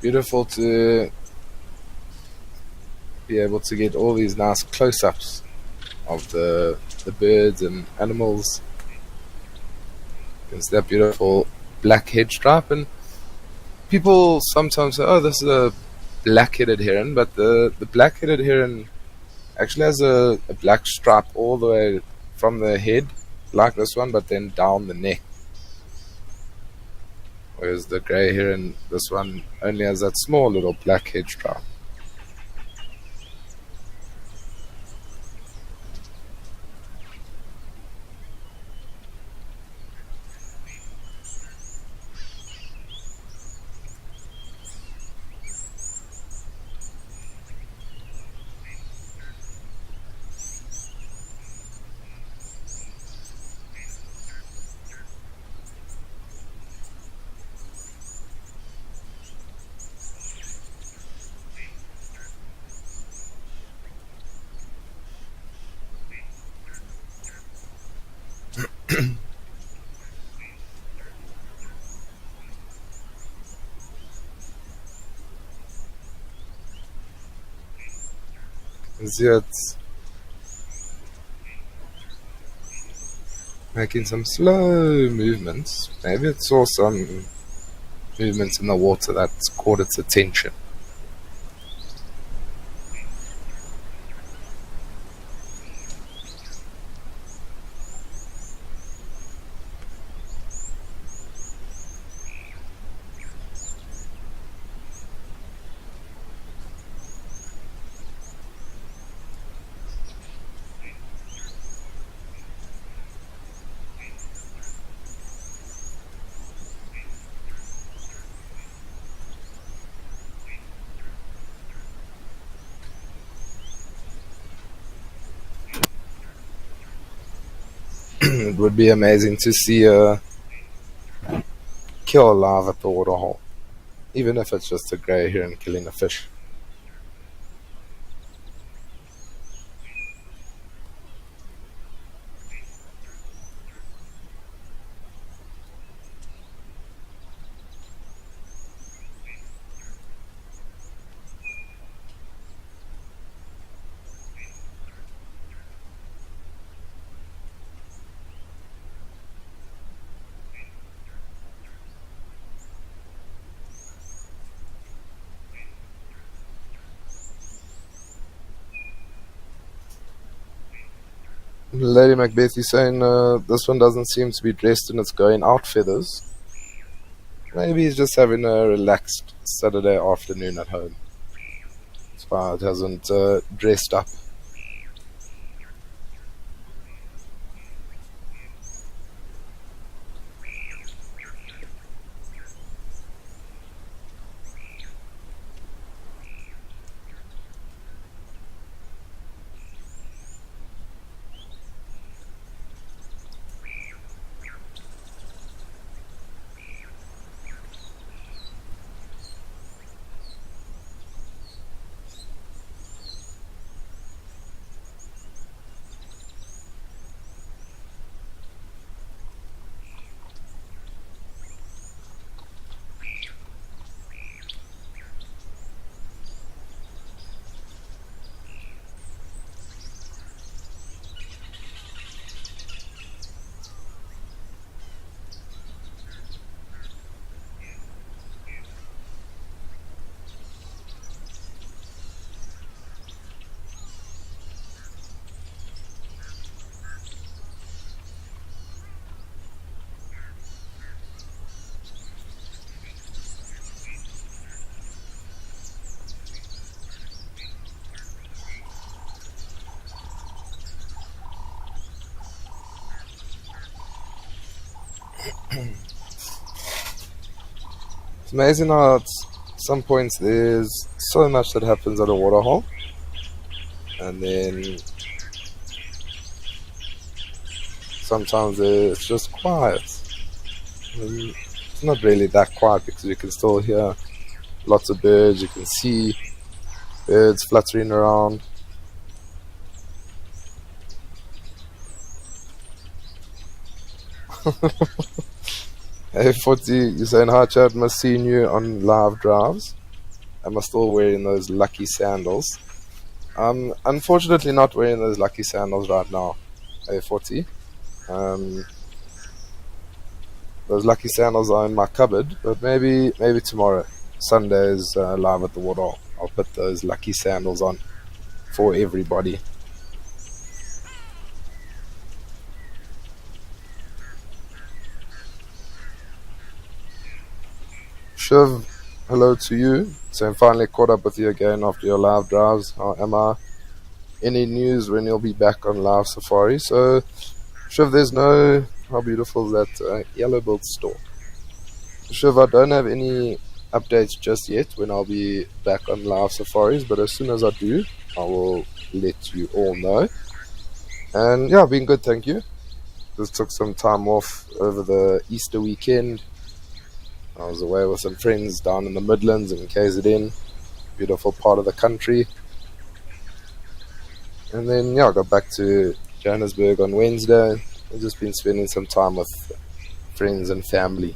Beautiful to be able to get all these nice close-ups of the birds and animals against that beautiful black head stripe. And people sometimes say, "Oh, this is a black-headed heron," but the black-headed heron actually has a black stripe all the way from the head, like this one, but then down the neck. Whereas the grey heron, this one only has that small little black head stripe. You see it's making some slow movements. Maybe it saw some movements in the water that's caught its attention. It would be amazing to see a kill live at the waterhole, even if it's just a grey heron killing a fish. Lady Macbeth is saying this one doesn't seem to be dressed in its going out feathers. Maybe he's just having a relaxed Saturday afternoon at home. That's why it hasn't dressed up. It's amazing how at some points there's so much that happens at a waterhole, and then sometimes it's just quiet. It's not really that quiet because you can still hear lots of birds, you can see birds fluttering around. Hey, 40, you're saying, hi Chad, must seen you on live drives. Am I still wearing those lucky sandals? I'm unfortunately not wearing those lucky sandals right now, hey, 40. Those lucky sandals are in my cupboard, but maybe tomorrow, Sunday's live at the Waterhole, I'll put those lucky sandals on for everybody. Shiv, hello to you. So I'm finally caught up with you again after your live drives. How am I? Any news when you'll be back on live safari? So, Shiv, there's no... How beautiful is that yellow-billed stork? Shiv, I don't have any updates just yet when I'll be back on live safaris, but as soon as I do, I will let you all know. And yeah, been good, thank you. Just took some time off over the Easter weekend. I was away with some friends down in the Midlands in KZN, beautiful part of the country. And then, yeah, I got back to Johannesburg on Wednesday. I've just been spending some time with friends and family.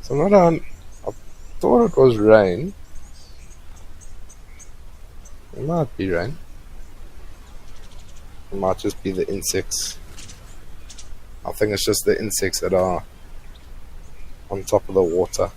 So not on, I thought it was rain. It might be rain. It might just be the insects. I think it's just the insects that are on top of the water.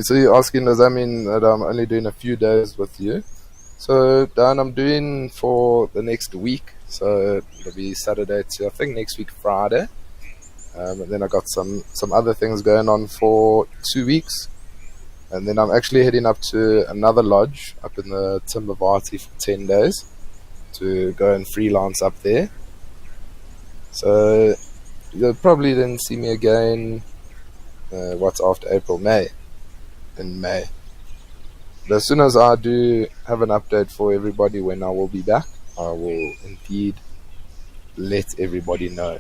So you're asking, does that mean that I'm only doing a few days with you? So, Dan, I'm doing for the next week. So it'll be Saturday to, I think, next week Friday. And then I got some other things going on for 2 weeks. And then I'm actually heading up to another lodge up in the Timbavati for 10 days to go and freelance up there. So you'll probably then see me again, after April, May. In May. But as soon as I do have an update for everybody when I will be back, I will indeed let everybody know.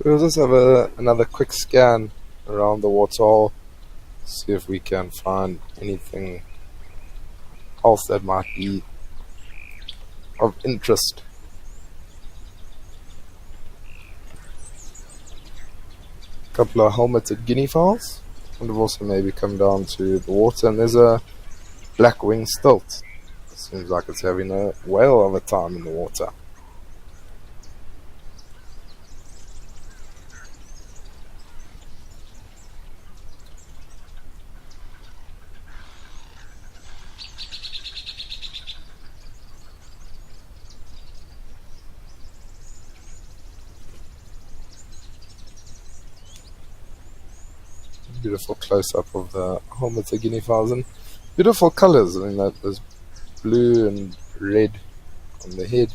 We'll just have another quick scan around the waterhole, see if we can find anything else that might be of interest. A couple of helmeted guinea fowls, and have also maybe come down to the water, and there's a black winged stilt. Seems like it's having a whale of a time in the water. Beautiful close-up of the helmeted guinea fowls, and beautiful colors. I mean, that there's blue and red on the head.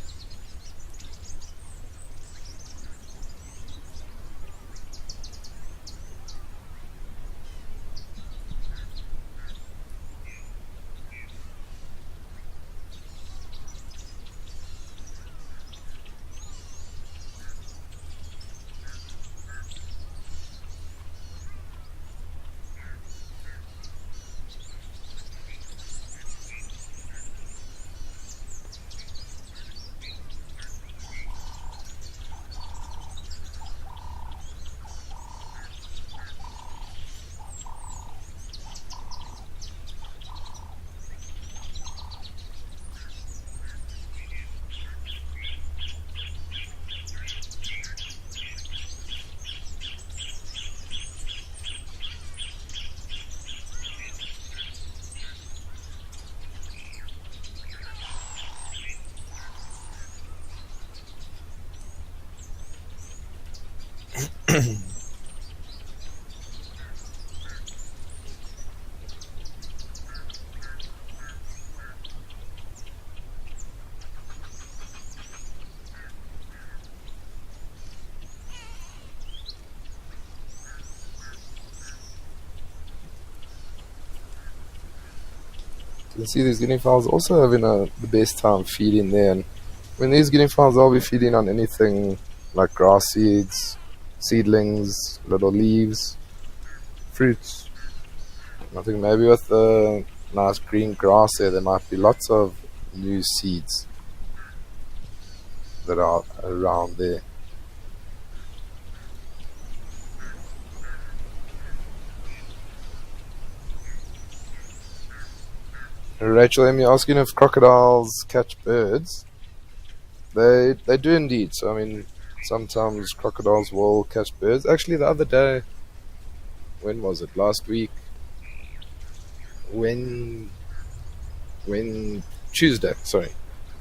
You can see these guinea fowls also having the best time feeding there. And when these guinea fowls, I'll be feeding on anything like grass seeds, seedlings, little leaves, fruits. I think maybe with the nice green grass there might be lots of new seeds that are around there. Rachel, Amy asking if crocodiles catch birds. They do indeed. So I mean, sometimes crocodiles will catch birds. Actually, the other day, when was it? Last week. When Tuesday. Sorry,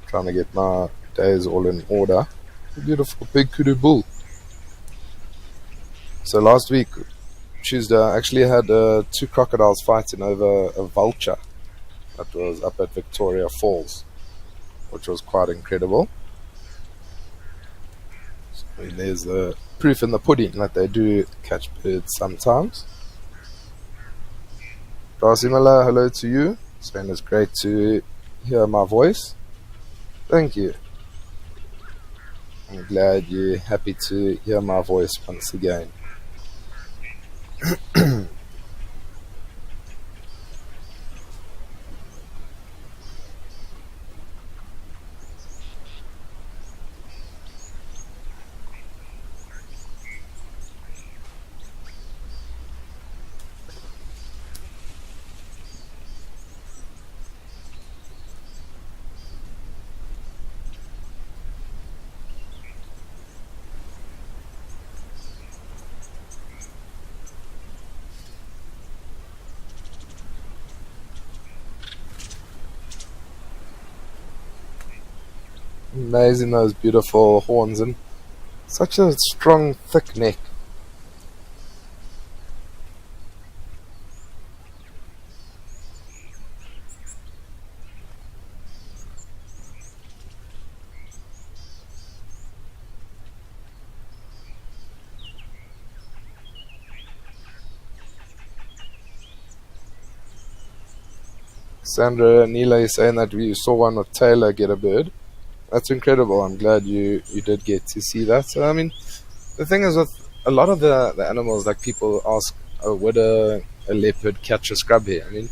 trying to get my days all in order. A beautiful big kudu bull. So last week, Tuesday, I actually had two crocodiles fighting over a vulture that was up at Victoria Falls, which was quite incredible. So, I mean, there's the proof in the pudding that they do catch birds sometimes. Rasimala, hello to you. Saying it's great to hear my voice. Thank you. I'm glad you're happy to hear my voice once again. Amazing, those beautiful horns and such a strong, thick neck. Sandra Neela is saying that we saw one with Taylor get a bird. That's incredible. I'm glad you did get to see that. So, I mean, the thing is with a lot of the animals, like people ask, oh, would a leopard catch a scrub hare? I mean,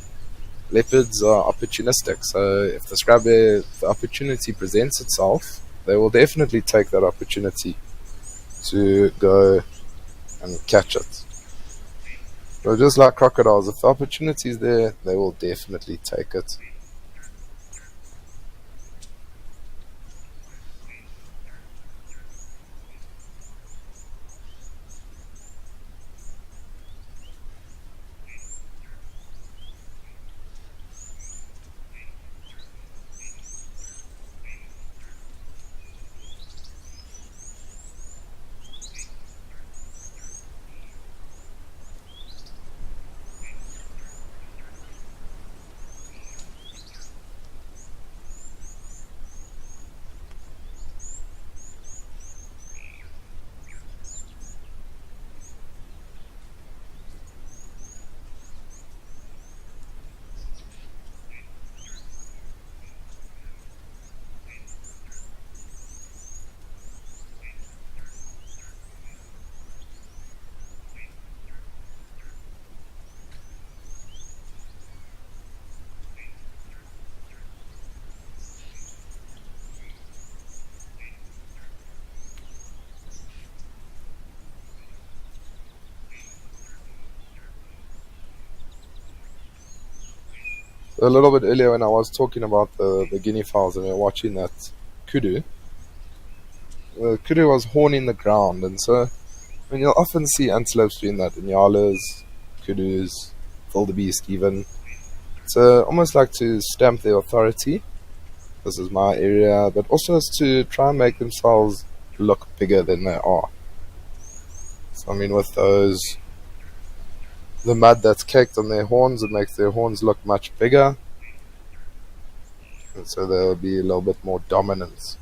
leopards are opportunistic. So if the opportunity presents itself, they will definitely take that opportunity to go and catch it. So just like crocodiles, if the opportunity is there, they will definitely take it. A little bit earlier when I was talking about the guinea fowls and we were watching that kudu, the kudu was horning the ground, and so I mean, you'll often see antelopes doing that, inyalas, kudus, wildebeest even. It's almost like to stamp their authority. This is my area, but also is to try and make themselves look bigger than they are. So I mean, with those, the mud that's caked on their horns, it makes their horns look much bigger, and so there'll be a little bit more dominance.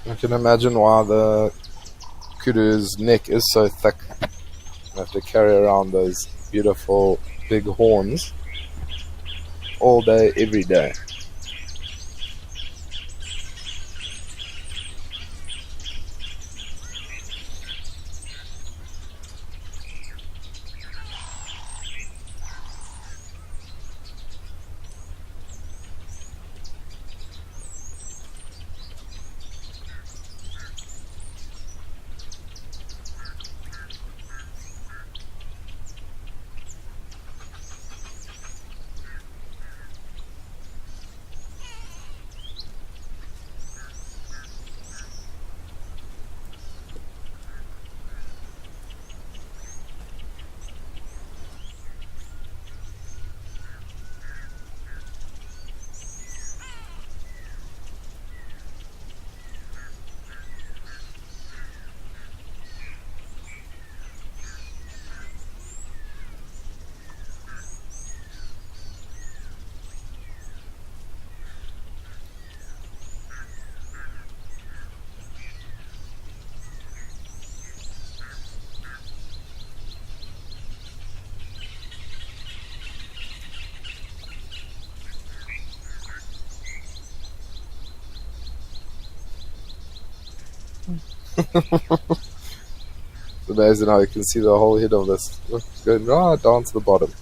I can imagine why the kudu's neck is so thick. They have to carry around those beautiful big horns all day, every day. It's amazing how you can see the whole head of this. Look, going right down to the bottom.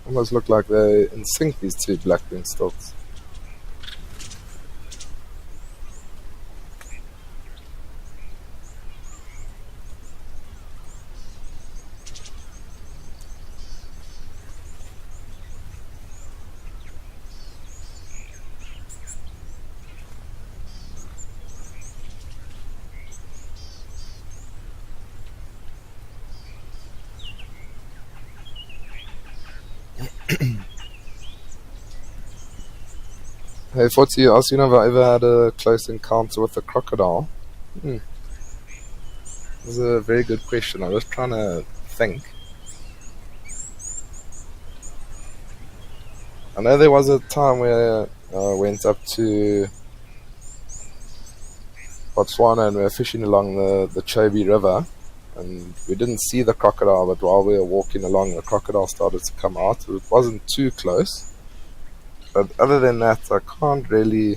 Almost look like they're in sync, these two black beanstalks. Hey, Forty, asking if I ever had a close encounter with a crocodile. Hmm. That's a very good question. I was trying to think. I know there was a time where I went up to Botswana and we were fishing along the Chobe River, and we didn't see the crocodile, but while we were walking along, the crocodile started to come out. It wasn't too close, but other than that, I can't really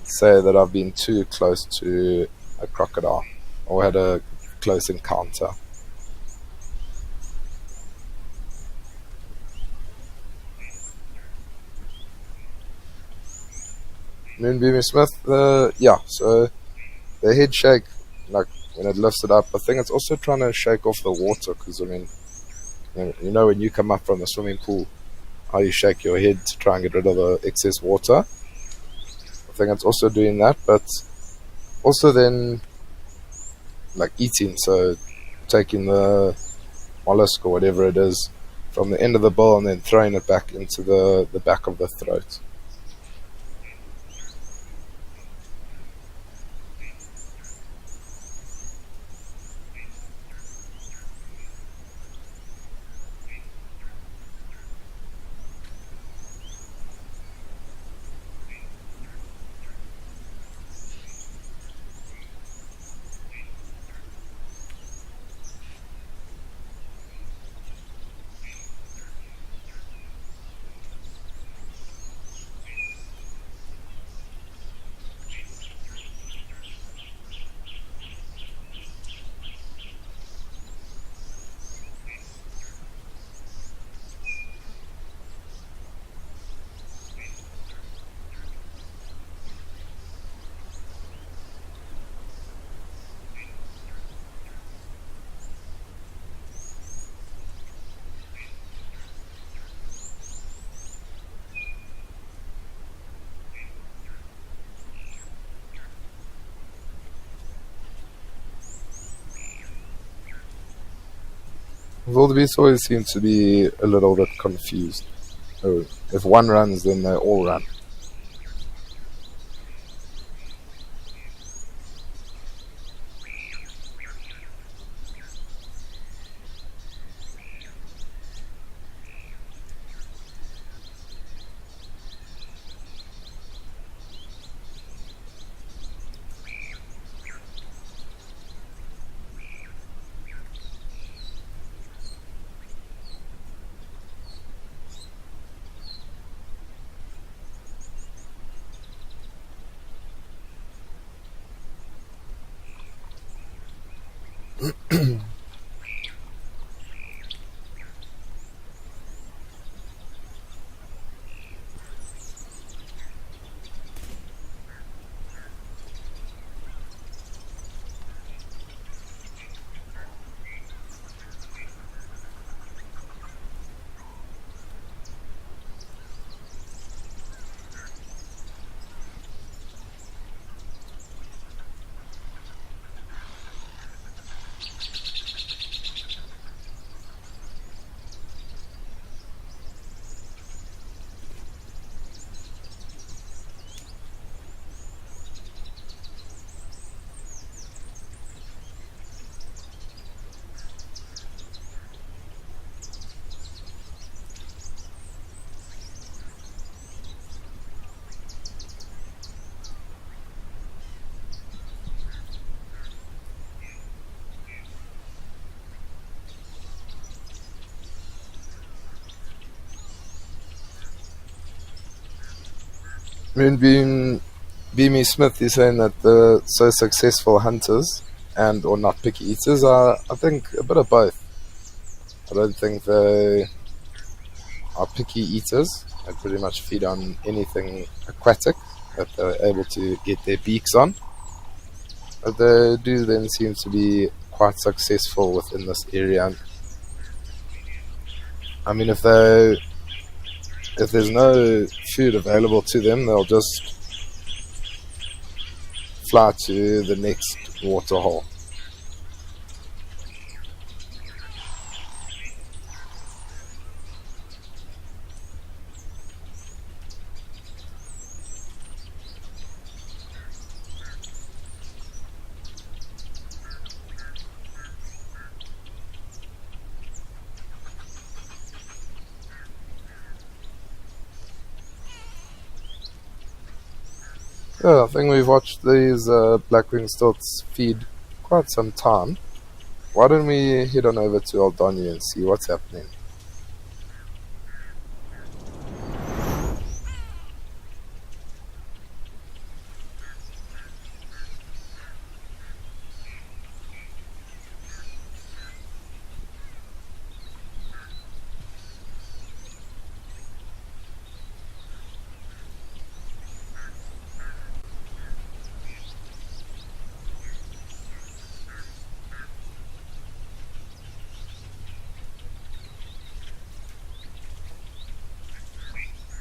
say that I've been too close to a crocodile or had a close encounter. Moonbeam Smith, yeah, so the head shake, like when it lifts it up, I think it's also trying to shake off the water, because I mean, you know when you come up from the swimming pool, how you shake your head to try and get rid of the excess water. I think it's also doing that, but also then like eating, so taking the mollusk or whatever it is from the end of the bill and then throwing it back into the back of the throat. Wildebeest always seem to be a little bit confused. Oh, if one runs, then they all run. Moonbeam Beamy Smith is saying that the so successful hunters and or not picky eaters are, I think, a bit of both. I don't think they are picky eaters. They pretty much feed on anything aquatic that they're able to get their beaks on. But they do then seem to be quite successful within this area. I mean, if there's no food available to them, they'll just fly to the next waterhole. Yeah, I think we've watched these blackwing stilts feed quite some time. Why don't we head on over to Aldonyu and see what's happening?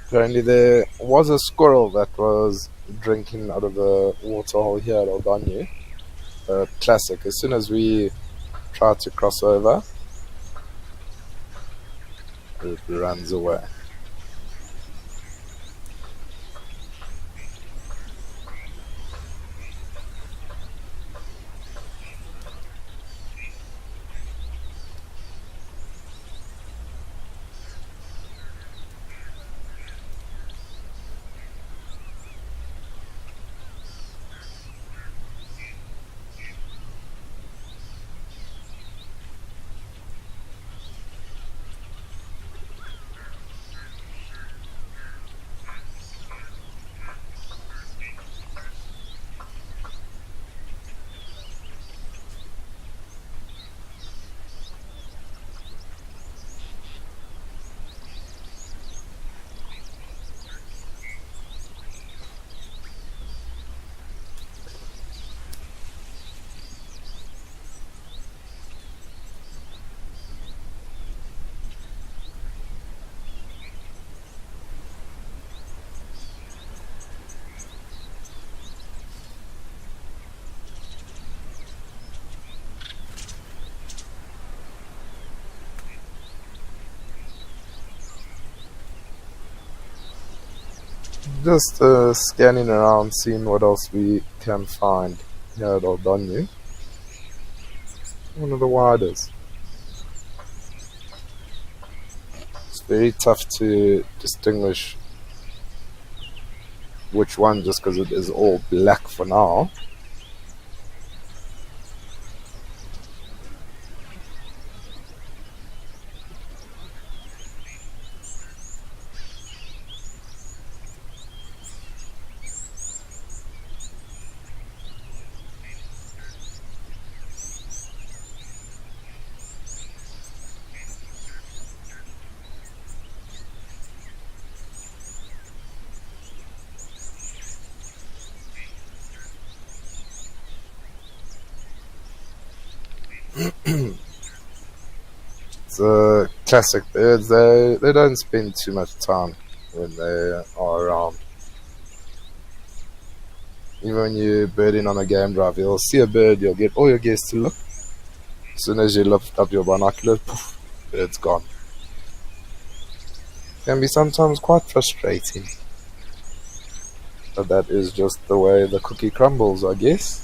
Apparently there was a squirrel that was drinking out of the waterhole here at Aldonyu. Classic. As soon as we try to cross over, it runs away. Just scanning around, seeing what else we can find here at Aldonyu. One of the widers. It's very tough to distinguish which one just because it is all black for now. It's a classic birds. They don't spend too much time when they are around. Even when you're birding on a game drive, you'll see a bird, you'll get all your guests to look. As soon as you lift up your binoculars, poof, bird's gone. Can be sometimes quite frustrating. But that is just the way the cookie crumbles, I guess.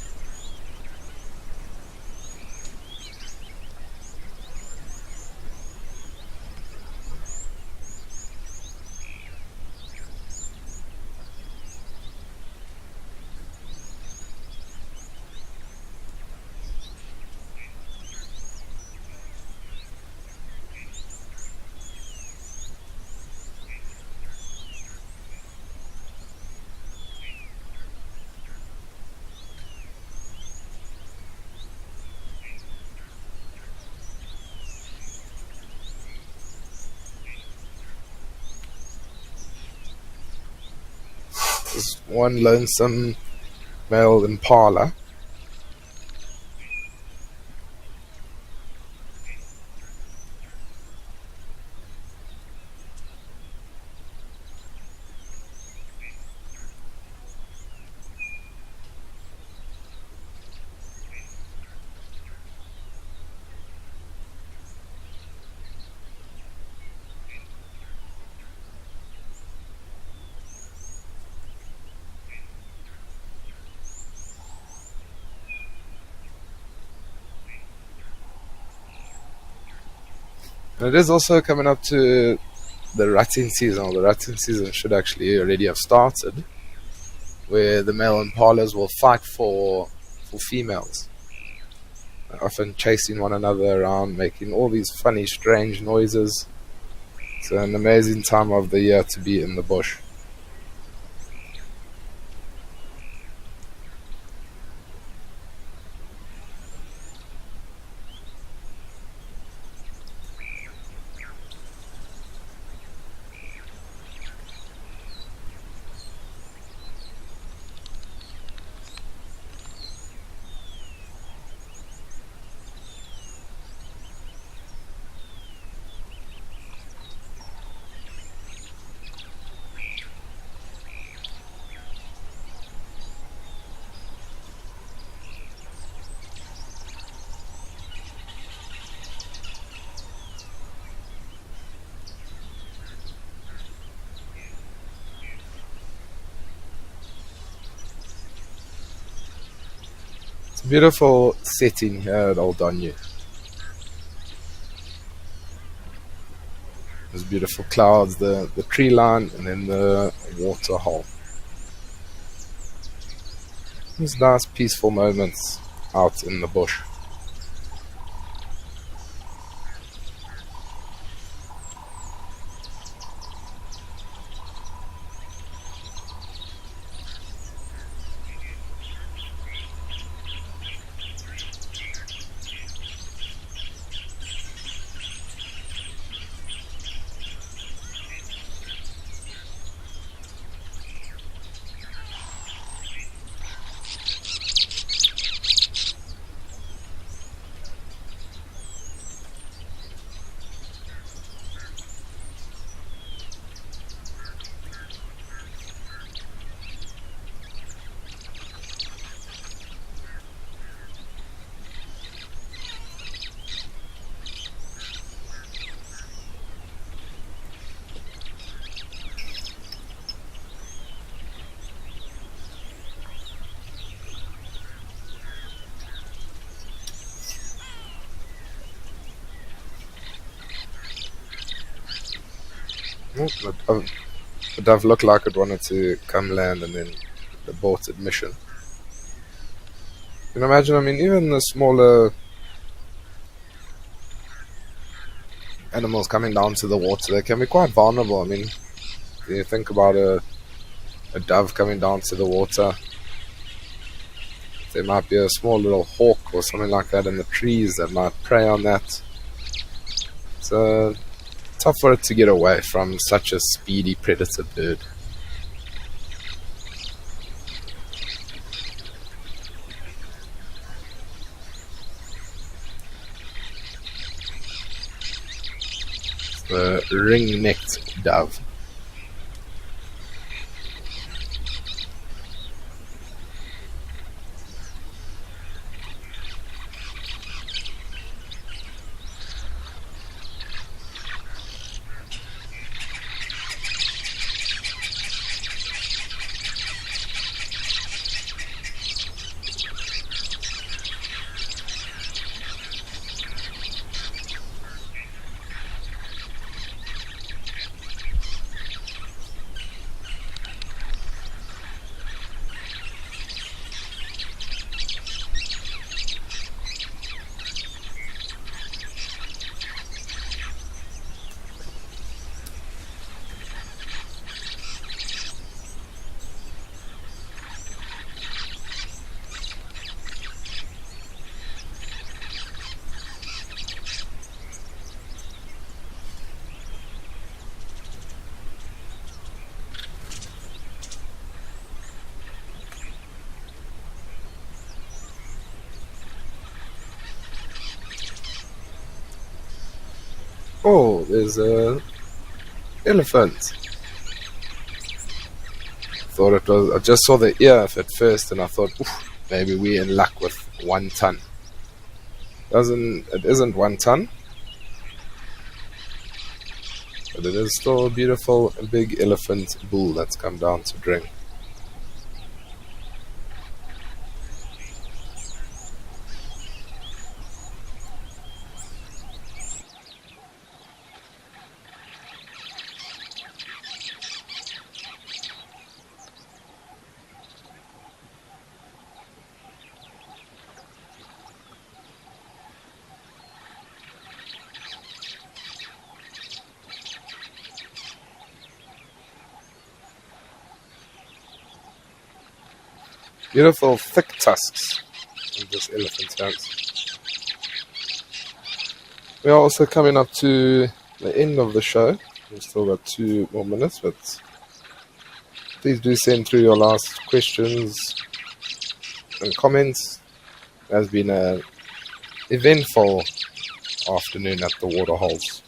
There's one lonesome male impala. And it is also coming up to the rutting season, or the rutting season should actually already have started. where the male impalas will fight for females, often chasing one another around, making all these funny, strange noises. It's an amazing time of the year to be in the bush. It's a beautiful setting here at Old Donyu. There's beautiful clouds, the tree line, and then the waterhole. These nice peaceful moments out in the bush. The dove looked like it wanted to come land and then aborted mission. You can imagine, I mean, even the smaller animals coming down to the water, they can be quite vulnerable. I mean, when you think about a dove coming down to the water, there might be a small little hawk or something like that in the trees that might prey on that. It's tough for it to get away from such a speedy predator bird. The ring-necked dove. Oh, there's a elephant. Thought it was. I just saw the ear at first, and I thought, oof, maybe we're in luck with 1 ton. It isn't 1 ton, but it is still a beautiful big elephant bull that's come down to drink. Beautiful thick tusks of this elephant has. We are also coming up to the end of the show. We've still got 2 more minutes, but please do send through your last questions and comments. It has been an eventful afternoon at the Waterholes.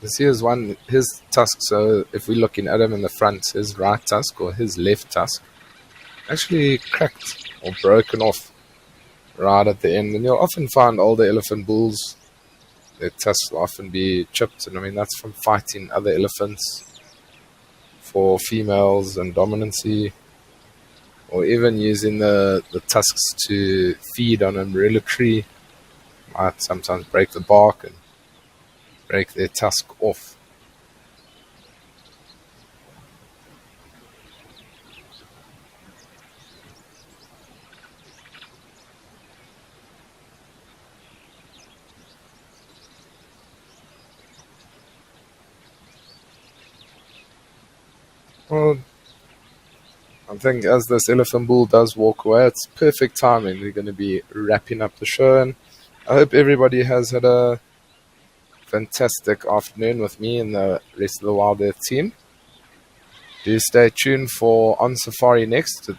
This here's one, his tusk, so if we're looking at him in the front, his right tusk or his left tusk actually cracked or broken off right at the end. And you'll often find older elephant bulls, their tusks will often be chipped, and I mean that's from fighting other elephants for females and dominancy, or even using the tusks to feed on a marilla tree. Might sometimes break the bark and break their tusk off. Well, I think as this elephant bull does walk away, it's perfect timing. We're going to be wrapping up the show, and I hope everybody has had a fantastic afternoon with me and the rest of the WildEarth team. Do stay tuned for On Safari next,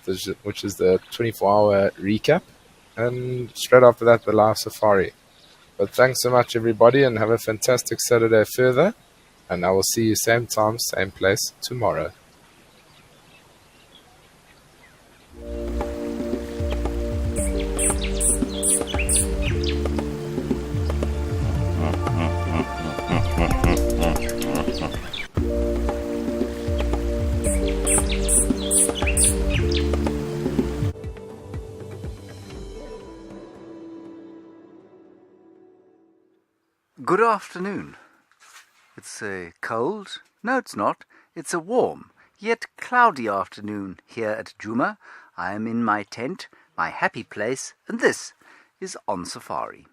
which is the 24-hour recap, and straight after that, the live safari. But thanks so much, everybody, and have a fantastic Saturday further, and I will see you same time, same place tomorrow. Good afternoon. It's a cold, no it's not, it's a warm, yet cloudy afternoon here at Djuma. I am in my tent, my happy place, and this is On Safari.